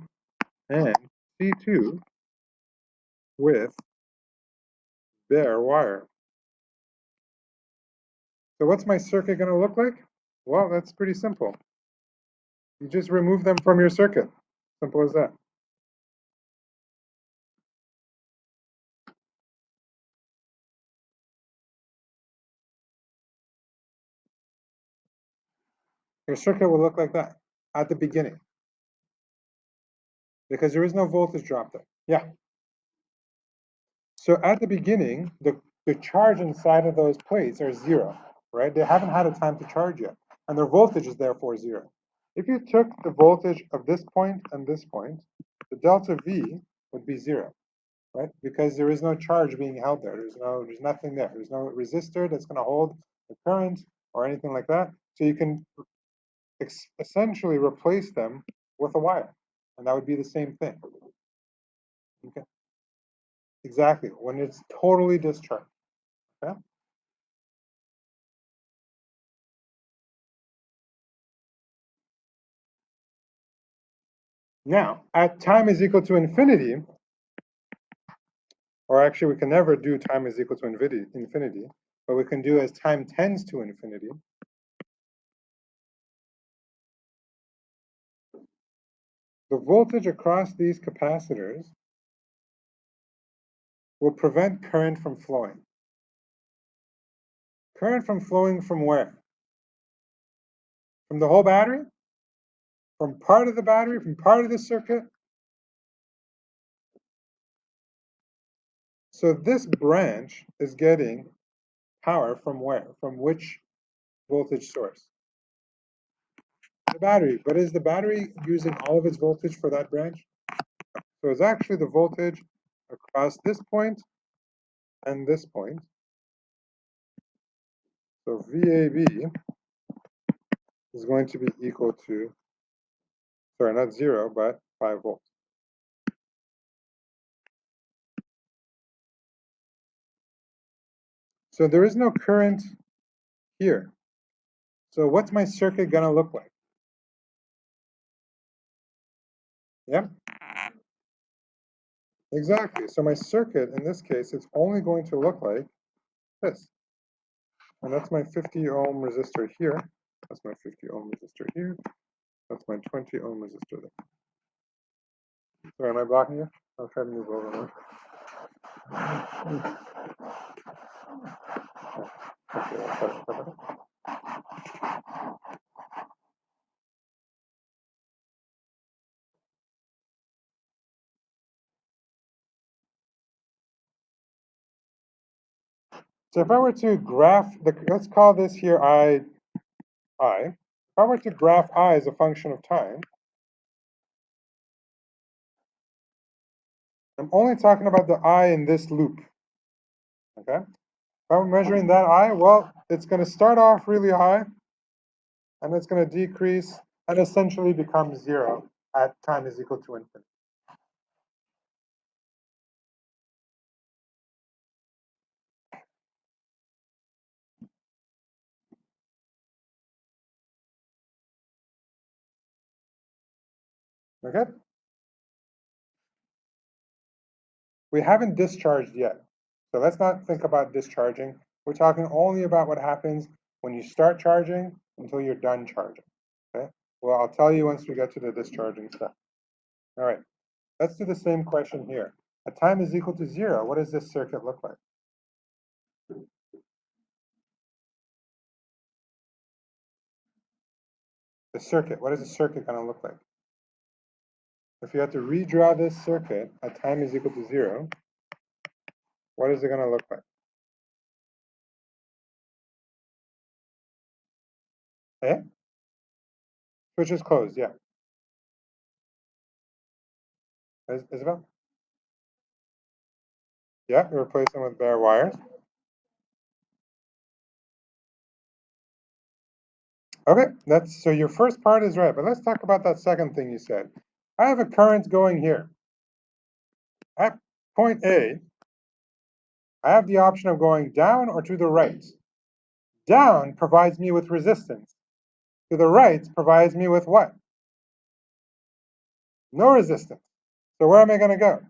and C2 with bare wire. So what's my circuit going to look like? Well, that's pretty simple. You just remove them from your circuit. Simple as that. Your circuit will look like that at the beginning because there is no voltage drop there. Yeah. So at the beginning, the charge inside of those plates are 0, right? They haven't had a time to charge yet, and their voltage is therefore 0. If you took the voltage of this point and this point, the delta V would be 0, right? Because there is no charge being held there. There's nothing there. There's no resistor that's going to hold the current or anything like that. So you can essentially replace them with a wire, and that would be the same thing. Okay. Exactly, when it's totally discharged. Okay? Now, at time is equal to infinity, or actually we can never do time is equal to infinity, but we can do as time tends to infinity. The voltage across these capacitors will prevent current from flowing. Current from flowing from where? From the whole battery? From part of the battery? From part of the circuit? So this branch is getting power from where? From which voltage source? The battery. But is the battery using all of its voltage for that branch? So it's actually the voltage across this point and this point. So VAB is going to be equal to, sorry, not 0, but 5 volts. So there is no current here. So what's my circuit going to look like? Yeah, exactly. So my circuit, in this case, it's only going to look like this. And that's my 50 ohm resistor here. That's my 50 ohm resistor here. That's my 20 ohm resistor there. Sorry, am I blocking you? I'll try to move over more. Okay, I'll try to cover it. So if I were to graph let's call this here I. If I were to graph I as a function of time, I'm only talking about the I in this loop. Okay? If I'm measuring that I, well, it's going to start off really high, and it's going to decrease and essentially become 0 at time is equal to infinity. Okay? We haven't discharged yet. So let's not think about discharging. We're talking only about what happens when you start charging until you're done charging. Okay? Well, I'll tell you once we get to the discharging step. All right. Let's do the same question here. At time is equal to 0, what does this circuit look like? The circuit, what is the circuit going to look like? If you had to redraw this circuit at time is equal to 0, what is it going to look like? Eh? Switch is closed, yeah. Isabel? Yeah, you replace them with bare wires. Okay, so your first part is right, but let's talk about that second thing you said. I have a current going here. At point A, I have the option of going down or to the right. Down provides me with resistance. To the right provides me with what? No resistance. So where am I going to go?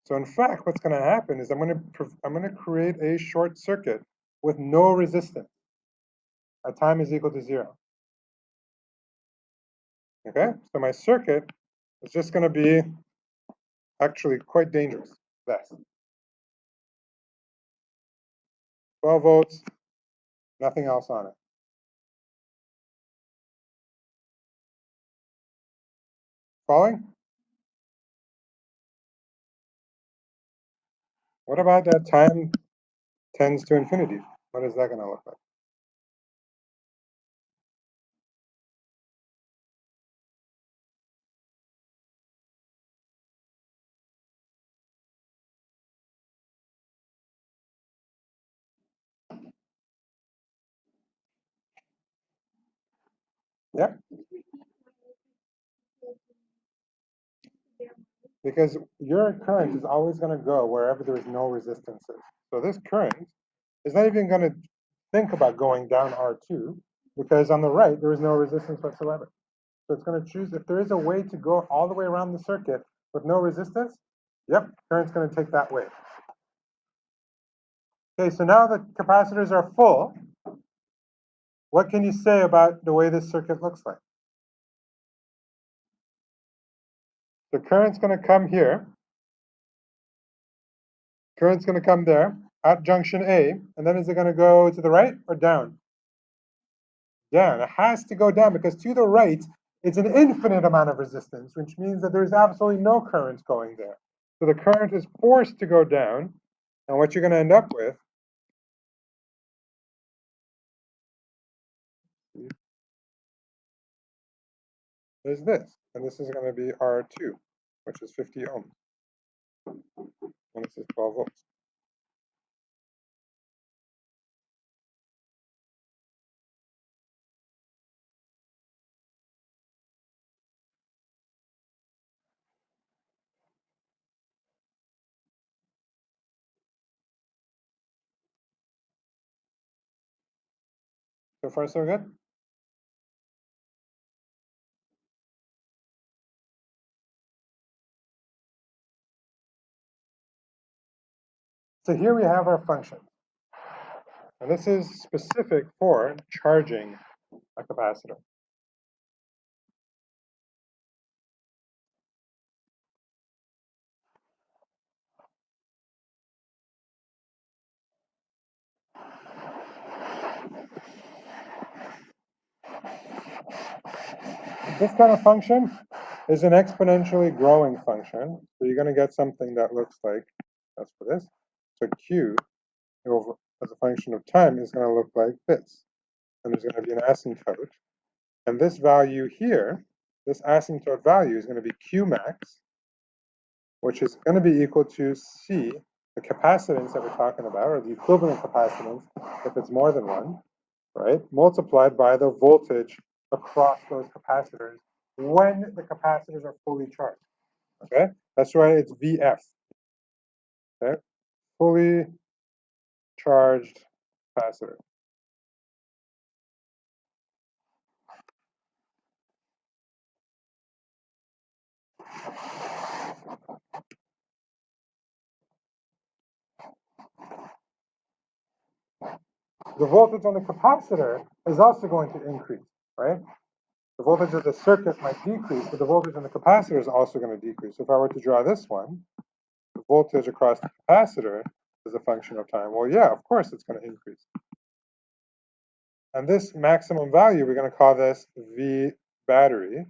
So in fact, what's going to happen is I'm going to create a short circuit with no resistance. At time is equal to 0. Okay, so my circuit is just going to be actually quite dangerous. That's 12 volts, nothing else on it. Following? What about that time tends to infinity? What is that going to look like? Yeah, because your current is always going to go wherever there is no resistances. So this current is not even going to think about going down R2 because on the right there is no resistance whatsoever. So it's going to choose if there is a way to go all the way around the circuit with no resistance. Yep, current's going to take that way. Okay, so now the capacitors are full. What can you say about the way this circuit looks like? The current's going to come here. Current's going to come there at junction A, and then is it going to go to the right or down? Down. It has to go down because to the right, it's an infinite amount of resistance, which means that there's absolutely no current going there. So the current is forced to go down, and what you're going to end up with is this, and this is going to be R2, which is 50 ohms, and this is 12 volts. So far, so good? So here we have our function. And this is specific for charging a capacitor. This kind of function is an exponentially growing function. So you're going to get something that looks like, that's for this. So Q over as a function of time is going to look like this. And there's going to be an asymptote. And this value here, this asymptote value is going to be Q max, which is going to be equal to C, the capacitance that we're talking about, or the equivalent capacitance if it's more than one, right? Multiplied by the voltage across those capacitors when the capacitors are fully charged, okay? That's why it's VF, okay? Fully charged capacitor. The voltage on the capacitor is also going to increase, right? The voltage of the circuit might decrease, but the voltage on the capacitor is also going to decrease. So if I were to draw this one, the voltage across the capacitor is a function of time. Well, yeah, of course it's going to increase. And this maximum value, we're going to call this V battery.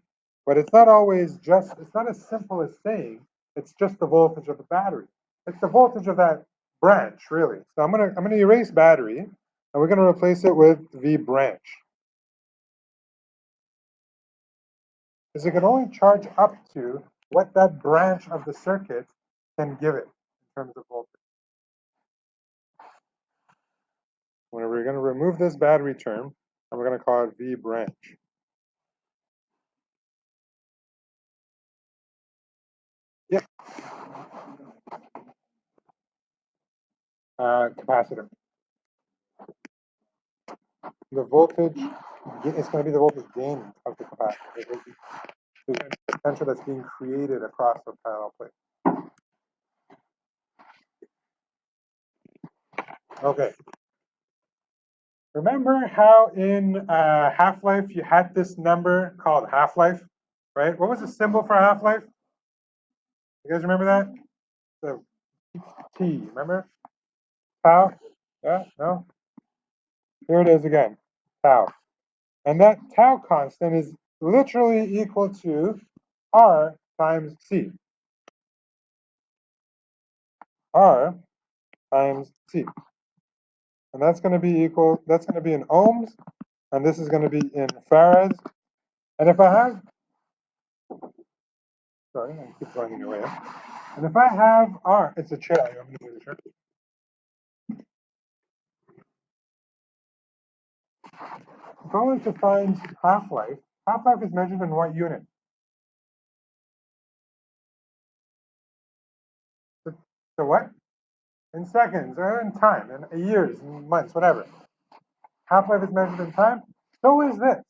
But it's not always just, it's not as simple as saying it's just the voltage of the battery. It's the voltage of that branch, really. So I'm gonna erase battery, and we're going to replace it with V branch. Because it can only charge up to what that branch of the circuit can give it in terms of voltage. We're going to remove this battery term, and we're going to call it V branch. Yep. Capacitor. The voltage, it's going to be the voltage gain of the capacitor. There's a potential that's being created across the parallel plate. Okay. Remember how in Half-Life you had this number called half-life, right? What was the symbol for half-life? You guys remember that? The T, remember? Tau? Yeah, no? Here it is again, tau. And that tau constant is literally equal to R times C. R times C. And that's going to be equal, that's going to be in ohms, and this is going to be in farads. And if I have, sorry, I keep going in your way. And if I have R, it's a chair. I'm going to move the chair. If I want to find half-life, half-life is measured in what unit? So what? In seconds, or in time, in years, in months, whatever. Half-life is measured in time. So is this.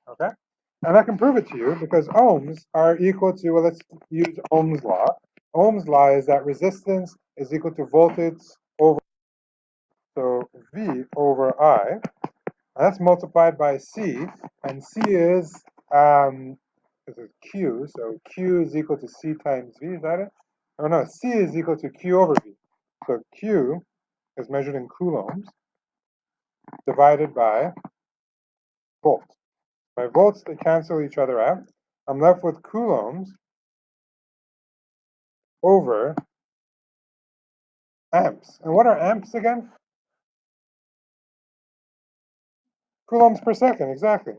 Okay? And I can prove it to you because ohms are equal to, well, let's use Ohm's law. Ohm's law is that resistance is equal to voltage over, so V over I. And that's multiplied by C, and C is, this is Q, so Q is equal to C times V, is that it? Oh no, C is equal to Q over V. So Q is measured in coulombs divided by volts. My volts, they cancel each other out. I'm left with coulombs over amps. And what are amps again? Coulombs per second, exactly.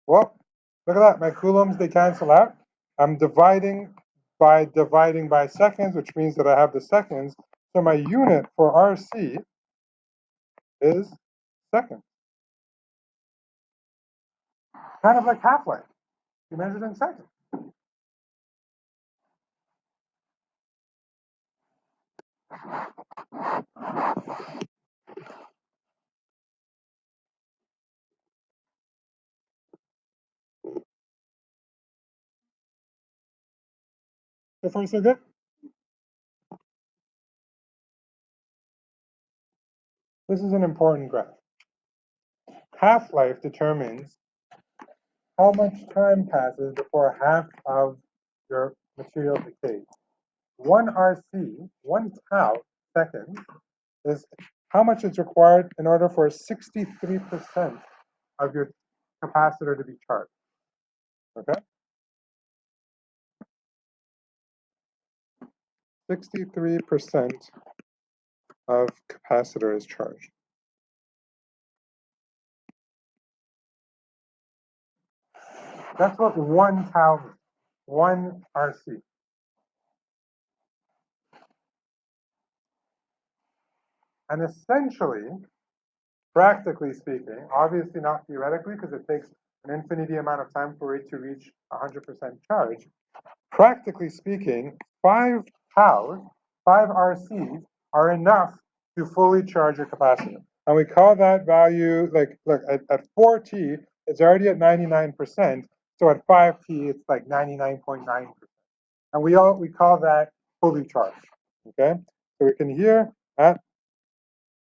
Well, look at that. My coulombs, they cancel out. I'm dividing by seconds, which means that I have the seconds. So my unit for RC is seconds. Kind of like half-life. You measure it in seconds. So far, so good? This is an important graph. Half-life determines how much time passes before half of your material decays. 1 RC, 1 tau second, is how much is required in order for 63% of your capacitor to be charged. Okay? 63% of capacitor is charged. That's what 1 tau means, 1 RC. And essentially, practically speaking, obviously not theoretically, because it takes an infinity amount of time for it to reach 100% charge. Practically speaking, 5 taus, 5 RCs are enough to fully charge your capacitor. And we call that value, like, look, at 4T, it's already at 99%. So at 5T, it's like 99.9%. And we call that fully charged. Okay? So we can here at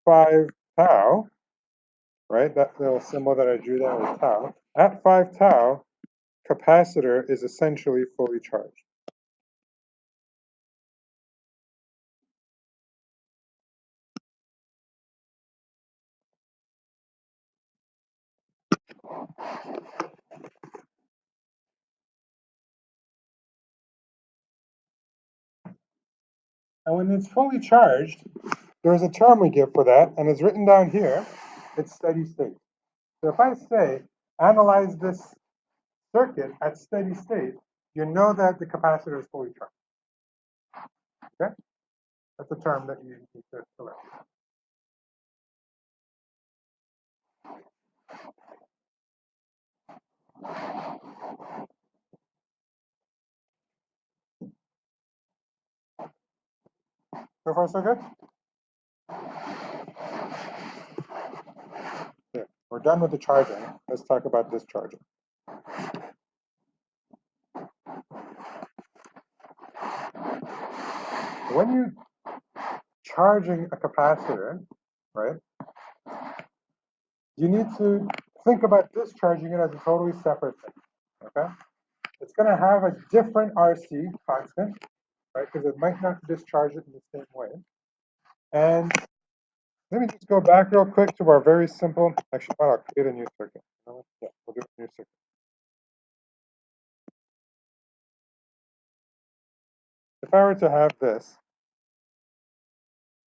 5 tau, right? That little symbol that I drew there was tau. At 5 tau, capacitor is essentially fully charged. And when it's fully charged, there's a term we give for that, and it's written down here. It's steady state. So if I say, analyze this circuit at steady state, you know that the capacitor is fully charged. Okay? That's a term that you need to learn. So far, so good? Yeah. We're done with the charging. Let's talk about discharging. When you're charging a capacitor, right, you need to think about discharging it as a totally separate thing, okay? It's going to have a different RC constant, right, because it might not discharge it in the same way. And let me just go back real quick to our very simple, actually, I'll create a new circuit. Yeah, we'll do a new circuit. If I were to have this,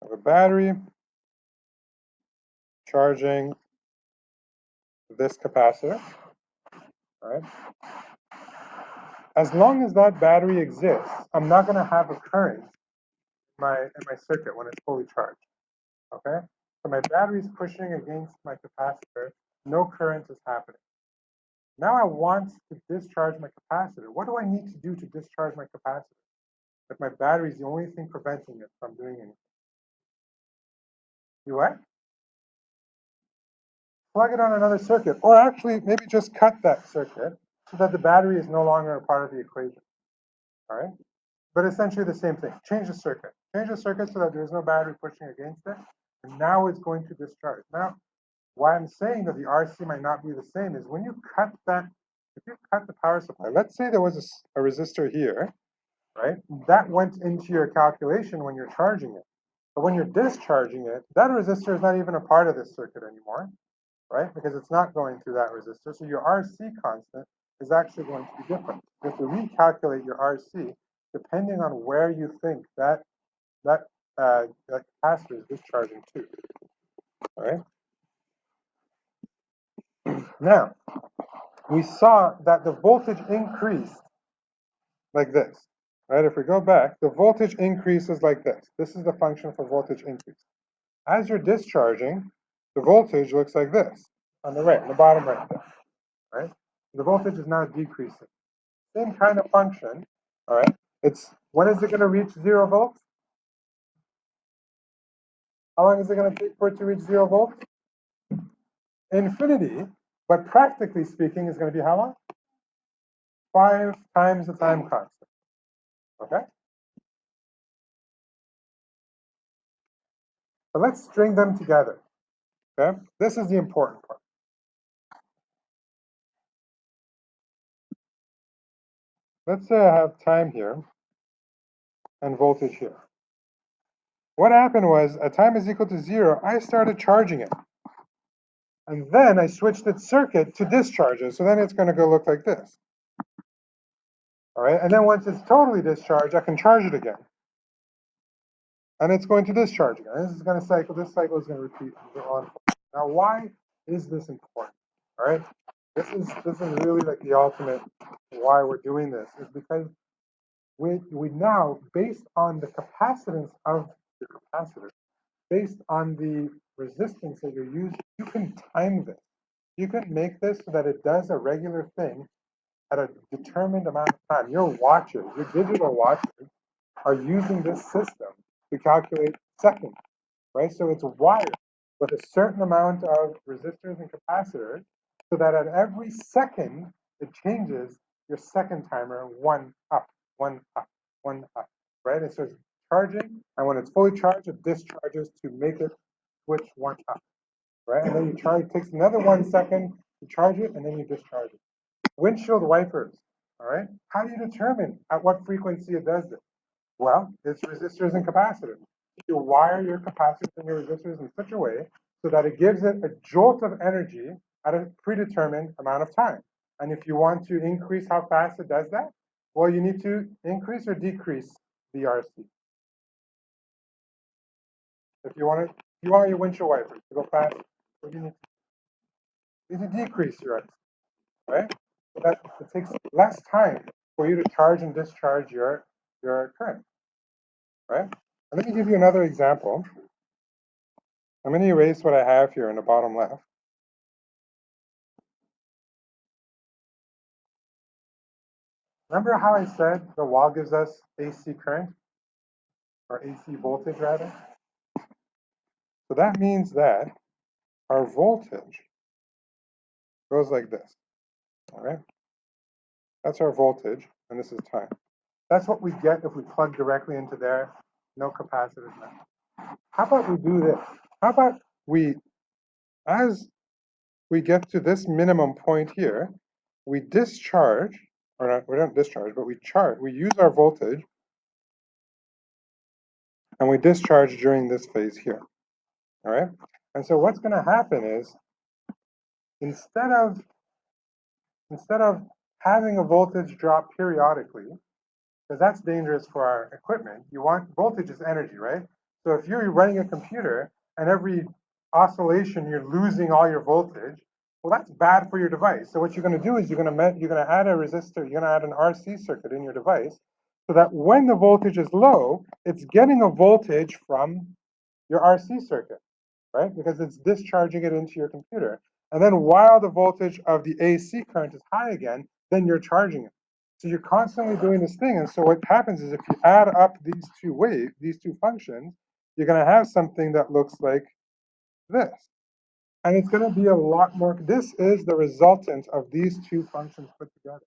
I have a battery charging this capacitor, right? As long as that battery exists, I'm not going to have a current in my circuit when it's fully charged, okay? So my battery is pushing against my capacitor, no current is happening. Now I want to discharge my capacitor. What do I need to do to discharge my capacitor? If my battery is the only thing preventing it from doing anything. You what? Plug it on another circuit, or actually maybe just cut that circuit so that the battery is no longer a part of the equation. All right? But essentially the same thing. Change the circuit. Change the circuit so that there's no battery pushing against it. And now it's going to discharge. Now, why I'm saying that the RC might not be the same is when you cut that, if you cut the power supply, let's say there was a resistor here, right? That went into your calculation when you're charging it. But when you're discharging it, that resistor is not even a part of this circuit anymore, right? Because it's not going through that resistor. So your RC constant is actually going to be different. You have to recalculate your RC depending on where you think that capacitor is discharging to. All right. Now, we saw that the voltage increased like this, right? If we go back, the voltage increases like this. This is the function for voltage increase. As you're discharging, the voltage looks like this on the right, on the bottom right there, right? The voltage is now decreasing. Same kind of function, all right? It's, when is it going to reach 0 volts? How long is it going to take for it to reach 0 volts? Infinity, but practically speaking, is going to be how long? 5 times the time constant. Okay? So let's string them together. Okay? This is the important part. Let's say I have time here and voltage here. What happened was, at time is equal to 0, I started charging it. And then I switched its circuit to discharges. So then it's going to go look like this. All right? And then once it's totally discharged, I can charge it again. And it's going to discharge again. This is going to cycle. This cycle is going to repeat and go on. Now, why is this important? All right? This is really like the ultimate why we're doing this, is because we now, based on the capacitance of the capacitor, based on the resistance that you're using, you can time this. You can make this so that it does a regular thing at a determined amount of time. Your watches, your digital watches, are using this system to calculate seconds, right? So it's wired with a certain amount of resistors and capacitors so that at every second, it changes your second timer one up, one up, one up, right? And so it's charging, and when it's fully charged, it discharges to make it switch one up, right? And then you charge, it takes another 1 second to charge it, and then you discharge it. Windshield wipers, all right? How do you determine at what frequency it does this? Well, it's resistors and capacitors. You wire your capacitors and your resistors in such a way so that it gives it a jolt of energy at a predetermined amount of time. And if you want to increase how fast it does that, well, you need to increase or decrease the RC. If you want your windshield wipers to go fast, what do you need? You need to decrease your RC, right? So that it takes less time for you to charge and discharge your current, right? And let me give you another example. I'm going to erase what I have here in the bottom left. Remember how I said the wall gives us AC current, or AC voltage rather? So that means that our voltage goes like this, all right? That's our voltage, and this is time. That's what we get if we plug directly into there, no capacitors now. How about we do this? How about we, as we get to this minimum point here, we discharge, or not, we don't discharge, but we use our voltage, and we discharge during this phase here, all right? And so what's going to happen is, instead of having a voltage drop periodically, because that's dangerous for our equipment, you want, voltage is energy, right? So if you're running a computer and every oscillation you're losing all your voltage, well, that's bad for your device. So what you're going to do is you're going to add a resistor, you're going to add an RC circuit in your device, so that when the voltage is low, it's getting a voltage from your RC circuit, right? Because it's discharging it into your computer. And then while the voltage of the AC current is high again, then you're charging it. So you're constantly doing this thing. And so what happens is, if you add up these two functions, you're going to have something that looks like this. And it's going to be a lot more, this is the resultant of these two functions put together,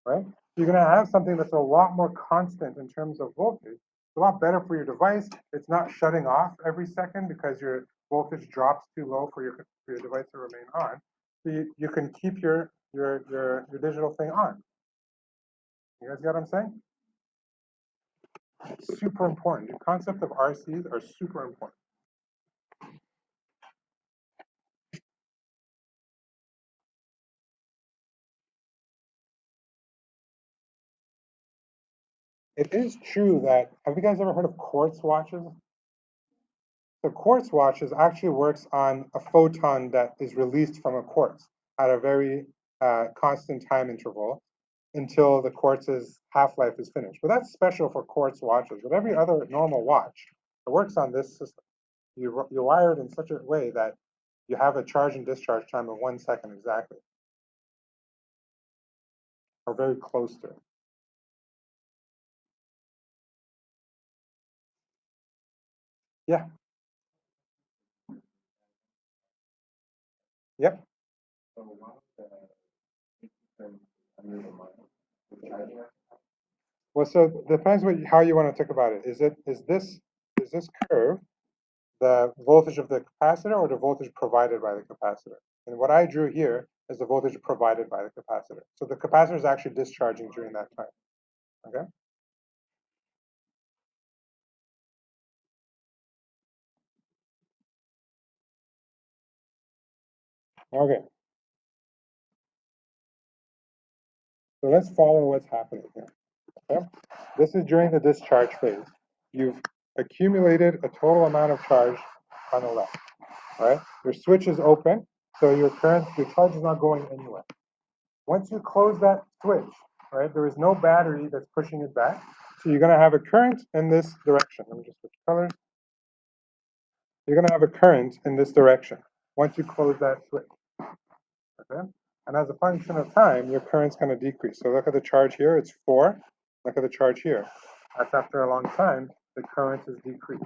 right? You're going to have something that's a lot more constant in terms of voltage. It's a lot better for your device. It's not shutting off every second because your voltage drops too low for your device to remain on. So you can keep your digital thing on. You guys get what I'm saying? Super important. The concept of RCs are super important. It is true that, have you guys ever heard of quartz watches? The quartz watches actually works on a photon that is released from a quartz at a very constant time interval until the quartz's half-life is finished. But that's special for quartz watches. But every other normal watch, it works on this system. You wire it in such a way that you have a charge and discharge time of 1 second exactly, or very close to it. Yeah. Yep. Well, so it depends how you want to think about it. Is this curve the voltage of the capacitor or the voltage provided by the capacitor? And what I drew here is the voltage provided by the capacitor. So the capacitor is actually discharging during that time. Okay. Okay. So let's follow what's happening here. Okay. This is during the discharge phase. You've accumulated a total amount of charge on the left. Right? Your switch is open, so your charge is not going anywhere. Once you close that switch, right, there is no battery that's pushing it back. So you're going to have a current in this direction. Let me just switch colors. You're going to have a current in this direction once you close that switch. Okay? And as a function of time, your current's going to decrease. So look at the charge here, it's 4. Look at the charge here. That's after a long time, the current is decreased.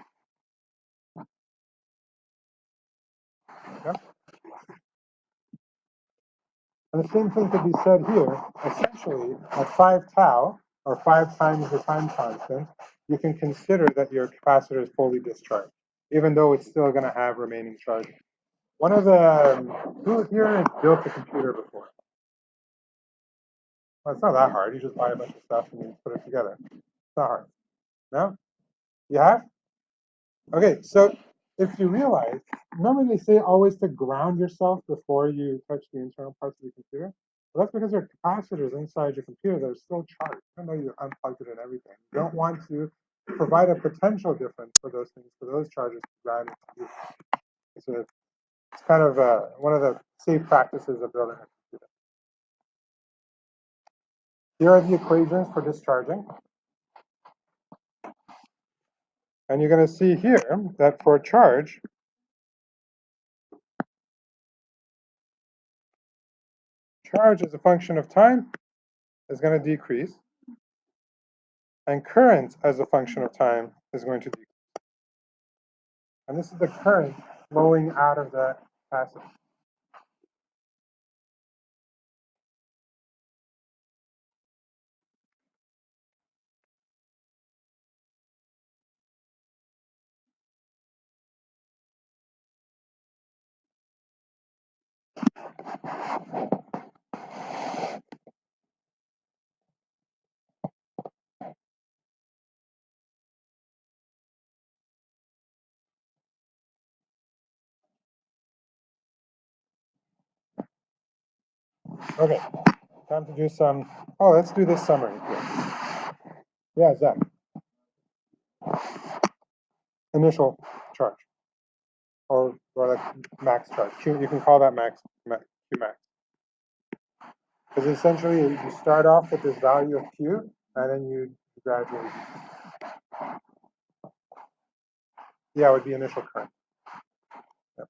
Okay? And the same thing could be said here. Essentially, at 5 tau, or 5 times the time constant, you can consider that your capacitor is fully discharged, even though it's still going to have remaining charge. One of the, who here has built a computer before? Well, it's not that hard. You just buy a bunch of stuff and you put it together. It's not hard. No? You have? Okay, so if you realize, remember they say always to ground yourself before you touch the internal parts of the computer? Well, that's because there are capacitors inside your computer that are still charged, even though you unplugged it and everything. You don't want to provide a potential difference for those things, for those charges to ground into you. So it's kind of one of the safe practices of building a computer. Here are the equations for discharging. And you're going to see here that for charge, charge as a function of time is going to decrease, and current as a function of time is going to decrease. And this is the current flowing out of the capacitor. Okay, time to do some, let's do this summary here. Yeah, Zach. Initial charge, or like max charge. You can call that max, Q max. Because essentially you start off with this value of Q, and then you gradually, yeah, it would be initial current. Yep.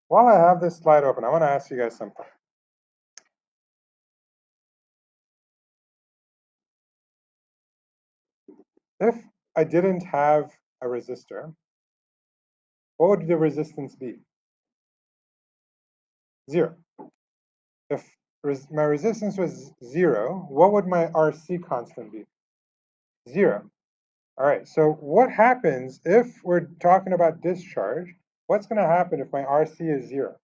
While I have this slide open, I want to ask you guys something. If I didn't have a resistor, what would the resistance be? 0. If my resistance was 0, what would my RC constant be? 0. All right, so what happens if we're talking about discharge? What's going to happen if my RC is 0?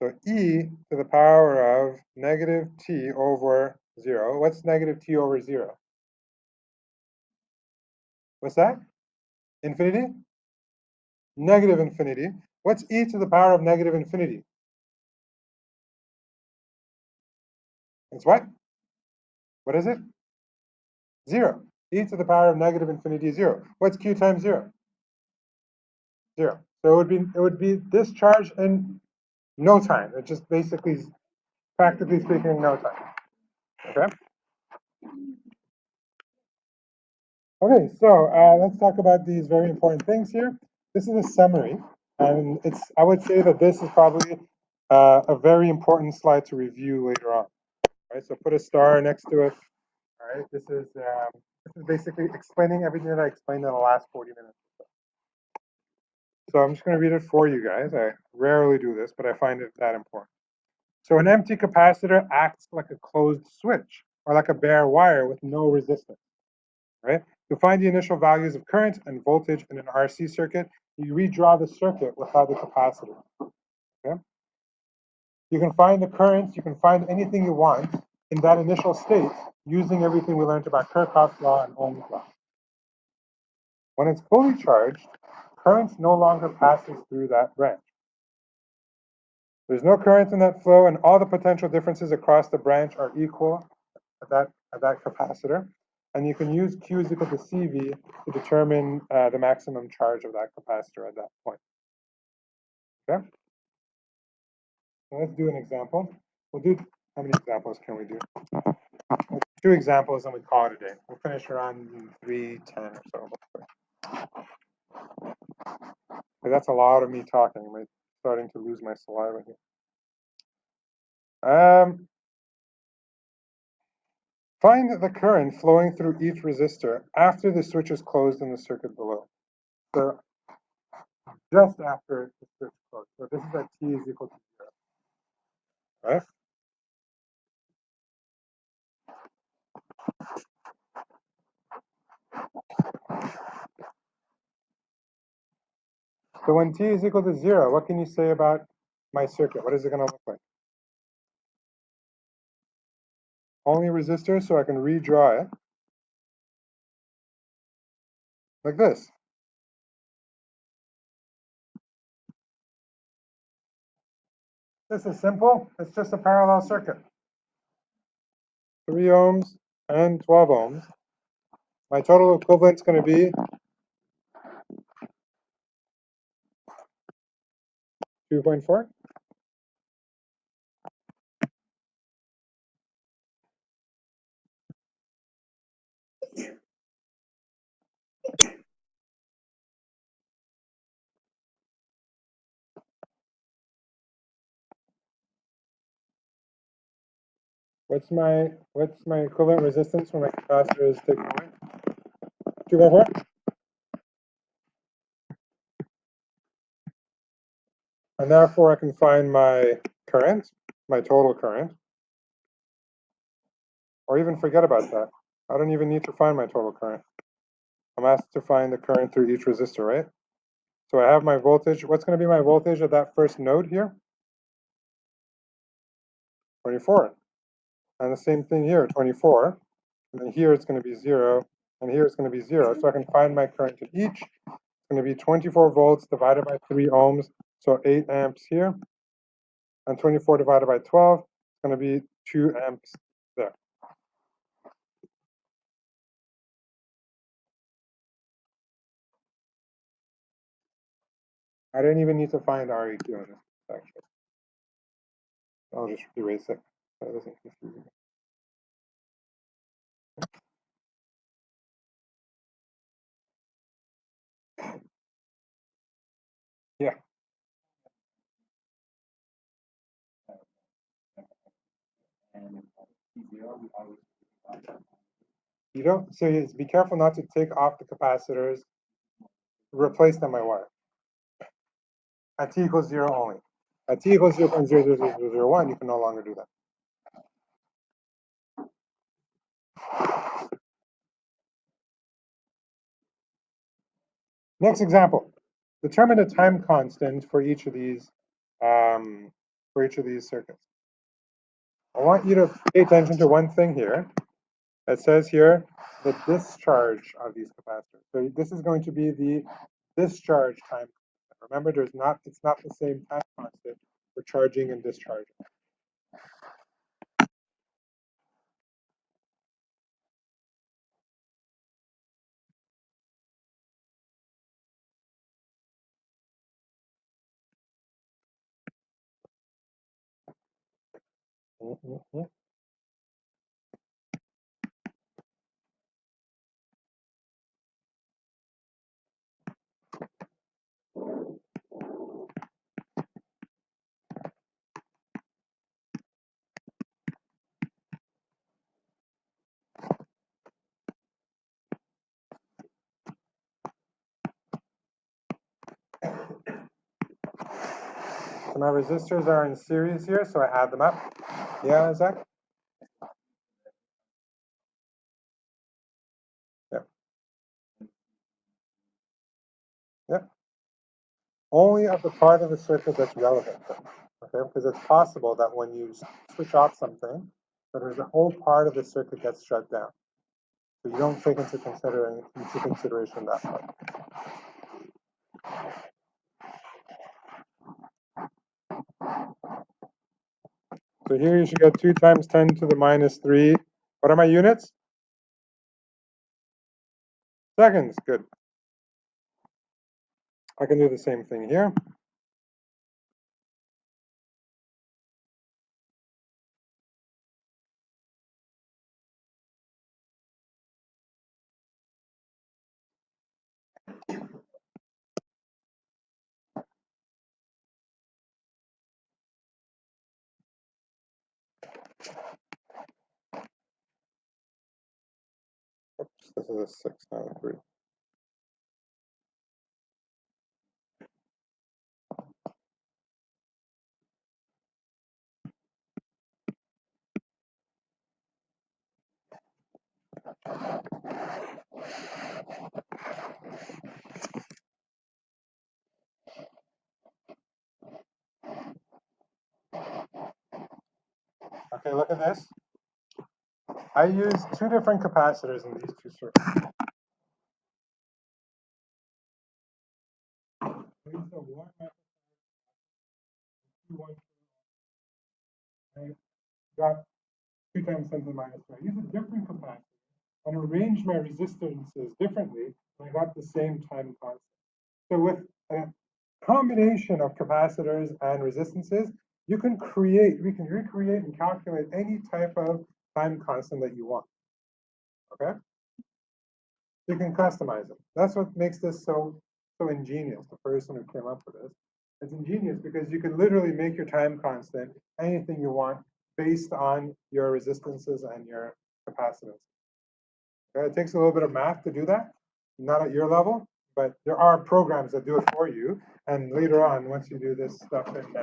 So e to the power of negative t over 0. What's negative t over 0? What's that? Infinity? Negative infinity. What's e to the power of negative infinity? It's what? What is it? 0. E to the power of negative infinity is 0. What's q times 0? 0. So it would be discharge in no time. It just basically, practically speaking, no time. Okay? Okay, so let's talk about these very important things here. This is a summary, and I would say that this is probably a very important slide to review later on. Right, so put a star next to it. All right, this is basically explaining everything that I explained in the last 40 minutes. So I'm just going to read it for you guys. I rarely do this, but I find it that important. So an empty capacitor acts like a closed switch or like a bare wire with no resistance, right? To find the initial values of current and voltage in an RC circuit, you redraw the circuit without the capacitor. Okay? You can find the currents, you can find anything you want in that initial state using everything we learned about Kirchhoff's law and Ohm's law. When it's fully charged, current no longer passes through that branch. There's no current in that flow, and all the potential differences across the branch are equal at that capacitor. And you can use Q is equal to CV to determine the maximum charge of that capacitor at that point. Okay? So let's do an example. We'll do, how many examples can we do? 2 examples and we call it a day. We'll finish around 3:10 or so. But that's a lot of me talking. I'm starting to lose my saliva here. Find the current flowing through each resistor after the switch is closed in the circuit below. So just after the switch closed. So this is at t is equal to 0. Right? So when t is equal to 0, what can you say about my circuit? What is it going to look like? Only resistors, so I can redraw it like this. This is simple. It's just a parallel circuit. 3 ohms and 12 ohms. My total equivalent is going to be 2.4. What's my equivalent resistance when my capacitor is taken away? 2.4. And therefore I can find my current, my total current, or even forget about that. I don't even need to find my total current. I'm asked to find the current through each resistor, right? So I have my voltage. What's going to be my voltage at that first node here? 24. And the same thing here, 24. And then here it's going to be 0. And here it's going to be 0. So I can find my current at each. It's going to be 24 volts divided by 3 ohms. So 8 amps here. And 24 divided by 12 is going to be 2 amps there. I didn't even need to find REQ in this, actually. I'll just erase it. That doesn't confuse me. Yeah. You don't, so be careful not to take off the capacitors, replace them by wire. At t equals 0 only. At t equals 0.00001, you can no longer do that. Next example. Determine the time constant for each of these circuits. I want you to pay attention to one thing here. It says here the discharge of these capacitors. So this is going to be the discharge time. Remember, it's not the same time constant for charging and discharging. So my resistors are in series here, so I add them up. Yeah, Zach? Yeah. Yeah. Only of the part of the circuit that's relevant, okay? Because it's possible that when you switch off something, that there's a whole part of the circuit gets shut down. So you don't take into consideration that part. So here you should get 2 times 10 to the minus 3. What are my units? Seconds, good. I can do the same thing here. Oops, this is a 6, not a 3. Okay, look at this. I use 2 different capacitors in these 2 circuits. I use the 1 microfarad, I got 2 times 10 to the minus 3. I use a different capacitor and arrange my resistances differently, and I got the same time constant. So with a combination of capacitors and resistances, we can recreate and calculate any type of time constant that you want. Okay? You can customize it. That's what makes this so ingenious. The person who came up with this, it's ingenious because you can literally make your time constant anything you want based on your resistances and your capacitance. Okay? It takes a little bit of math to do that, not at your level, but there are programs that do it for you. And later on, once you do this stuff in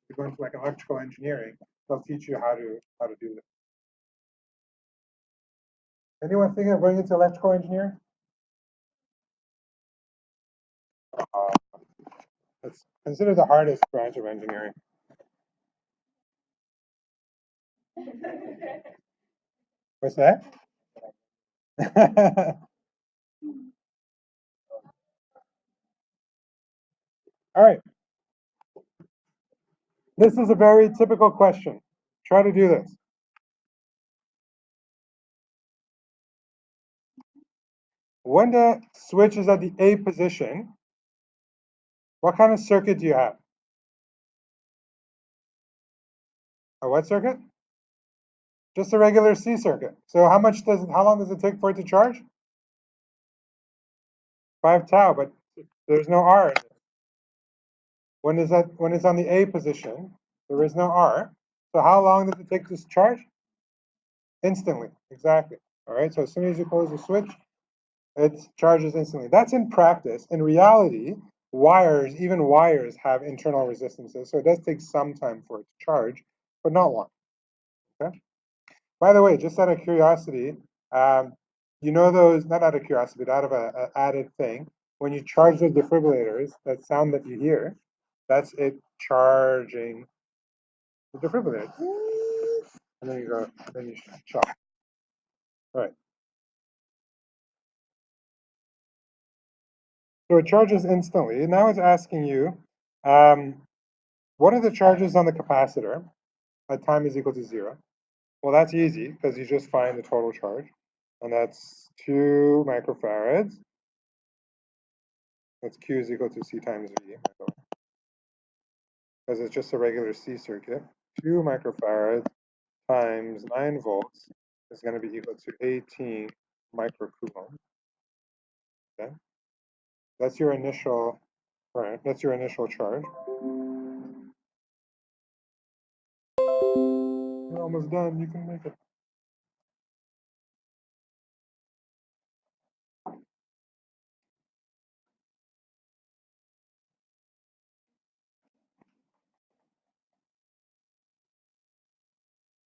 you go into like electrical engineering, they'll teach you how to do this. Anyone thinking of going into electrical engineering? It's considered the hardest branch of engineering. What's that? All right. This is a very typical question. Try to do this. When the switch is at the A position, what kind of circuit do you have? A what circuit? Just a regular C circuit. So how long does it take for it to charge? 5 tau, but there's no R. When it's on the A position, there is no R. So how long does it take to charge? Instantly, exactly. All right, so as soon as you close the switch, it charges instantly. That's in practice. In reality, even wires have internal resistances, so it does take some time for it to charge, but not long. Okay. By the way, just out of curiosity, you know those, not out of curiosity, but out of an added thing, when you charge the defibrillators, that sound that you hear, that's it charging the defibrillator. And then you shock. All right. So it charges instantly. Now it's asking you, what are the charges on the capacitor at time is equal to 0? Well, that's easy because you just find the total charge, and that's 2 microfarads. That's Q is equal to C times V, because it's just a regular C circuit. 2 microfarads times 9 volts is going to be equal to 18 microcoulomb. Okay, that's your initial current. That's your initial charge. You're almost done. You can make it.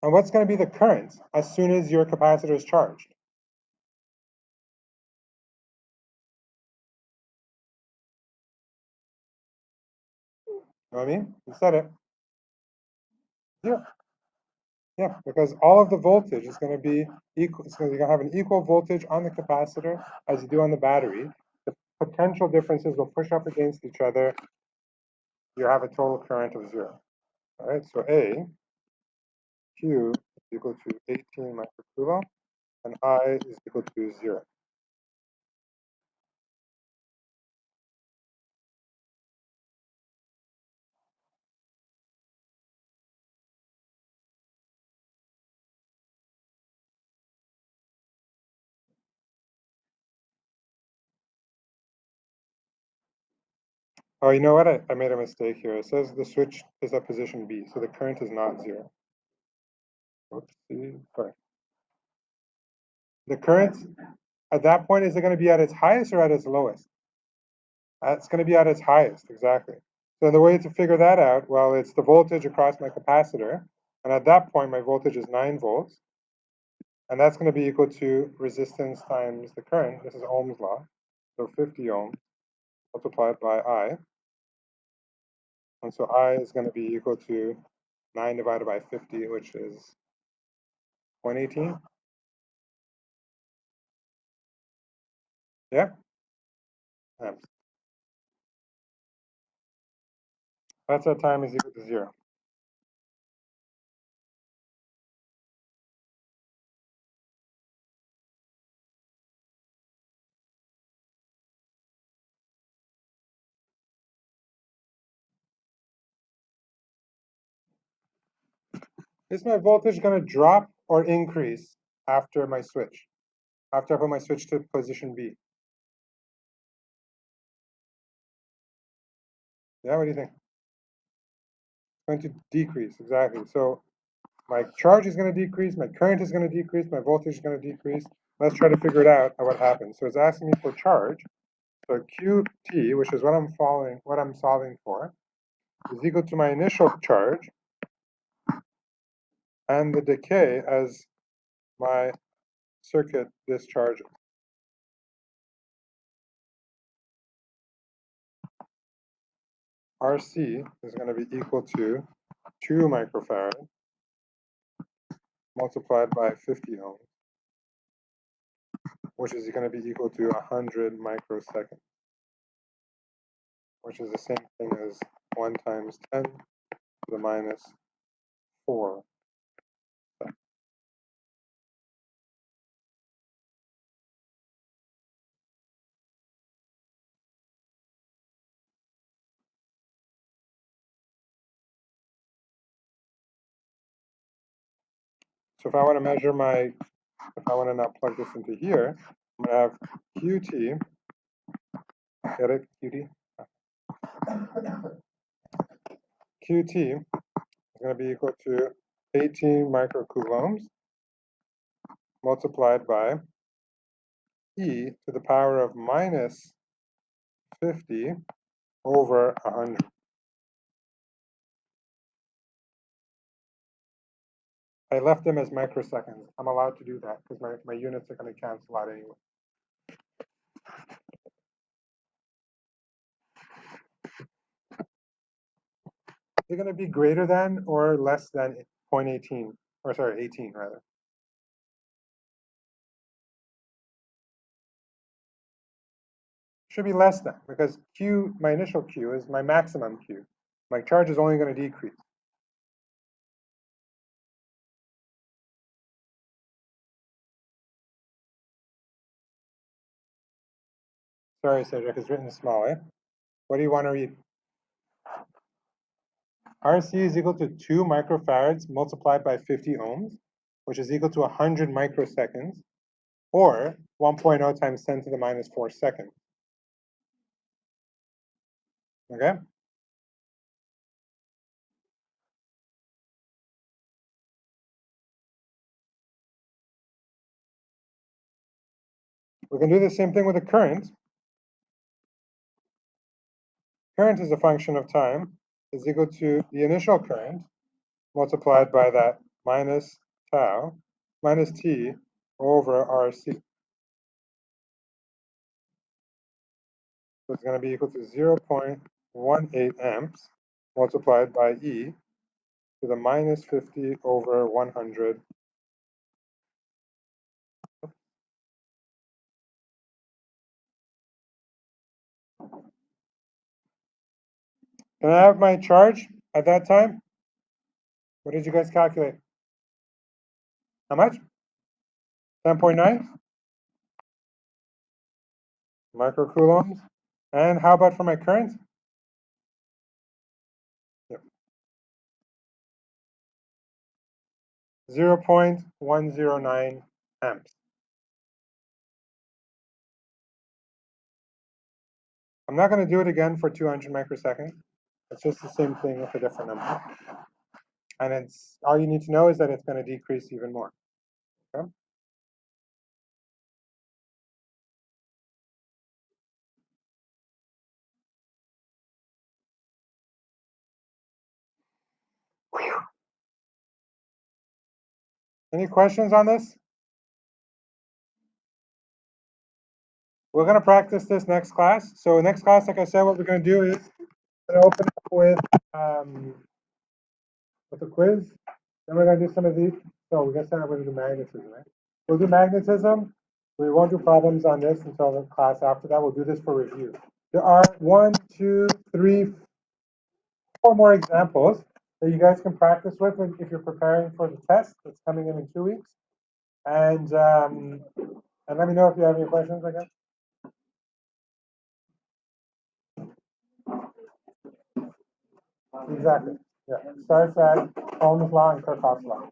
And what's going to be the current as soon as your capacitor is charged? You know what I mean? You said it. Yeah. Yeah, because all of the voltage is going to be equal. So you're going to have an equal voltage on the capacitor as you do on the battery. The potential differences will push up against each other. You have a total current of 0. All right, so A, Q is equal to 18 microcoulomb, and I is equal to 0. Oh, you know what? I made a mistake here. It says the switch is at position B, so the current is not 0. Oopsie, sorry. The current at that point, is it going to be at its highest or at its lowest? It's going to be at its highest, exactly. So the way to figure that out, well, it's the voltage across my capacitor. And at that point, my voltage is 9 volts. And that's going to be equal to resistance times the current. This is Ohm's law. So 50 ohms multiplied by I. And so I is going to be equal to 9 divided by 50, which is 118. Yeah? Amps. That's at time is equal to 0. Is my voltage going to drop or increase after my switch? After I put my switch to position B? Yeah, what do you think? It's going to decrease, exactly. So my charge is going to decrease, my current is going to decrease, my voltage is going to decrease. Let's try to figure it out what happens. So it's asking me for charge. So QT, which is what I'm solving for, is equal to my initial charge and the decay as my circuit discharges. RC is going to be equal to 2 microfarad multiplied by 50 ohms, which is going to be equal to 100 microseconds, which is the same thing as 1 times 10 to the minus 4. So if I want to measure if I want to now plug this into here, I'm going to have QT, get it, QT? QT is going to be equal to 18 microcoulombs multiplied by E to the power of minus 50 over 100. I left them as microseconds. I'm allowed to do that because my units are going to cancel out anyway. They're going to be greater than or less than 0.18, or sorry, 18 rather. Should be less than, because Q, my initial Q is my maximum Q. My charge is only going to decrease. Sorry, Cedric, it's written small, eh? What do you want to read? RC is equal to 2 microfarads multiplied by 50 ohms, which is equal to 100 microseconds, or 1.0 times 10 to the minus 4 seconds. Okay? We can do the same thing with the current. Current is a function of time, is equal to the initial current multiplied by that minus tau minus T over RC. So it's going to be equal to 0.18 amps multiplied by E to the minus 50 over 100. Can I have my charge at that time? What did you guys calculate? How much? 10.9 microcoulombs. And how about for my current? Yep. 0.109 amps. I'm not going to do it again for 200 microseconds. It's just the same thing with a different number. And it's all you need to know is that it's going to decrease even more. Okay? Any questions on this? We're going to practice this next class. So next class, like I said, what we're going to do is we're going to open up with a quiz. Then we're going to do some of these. So we're going to start with the magnetism, right? We'll do magnetism. We won't do problems on this until the class after that. We'll do this for review. There are 1, 2, 3, 4 more examples that you guys can practice with if you're preparing for the test that's coming in 2 weeks. And let me know if you have any questions, I guess. Exactly. Yeah. Starts at Ohm's law and Kirchhoff's law.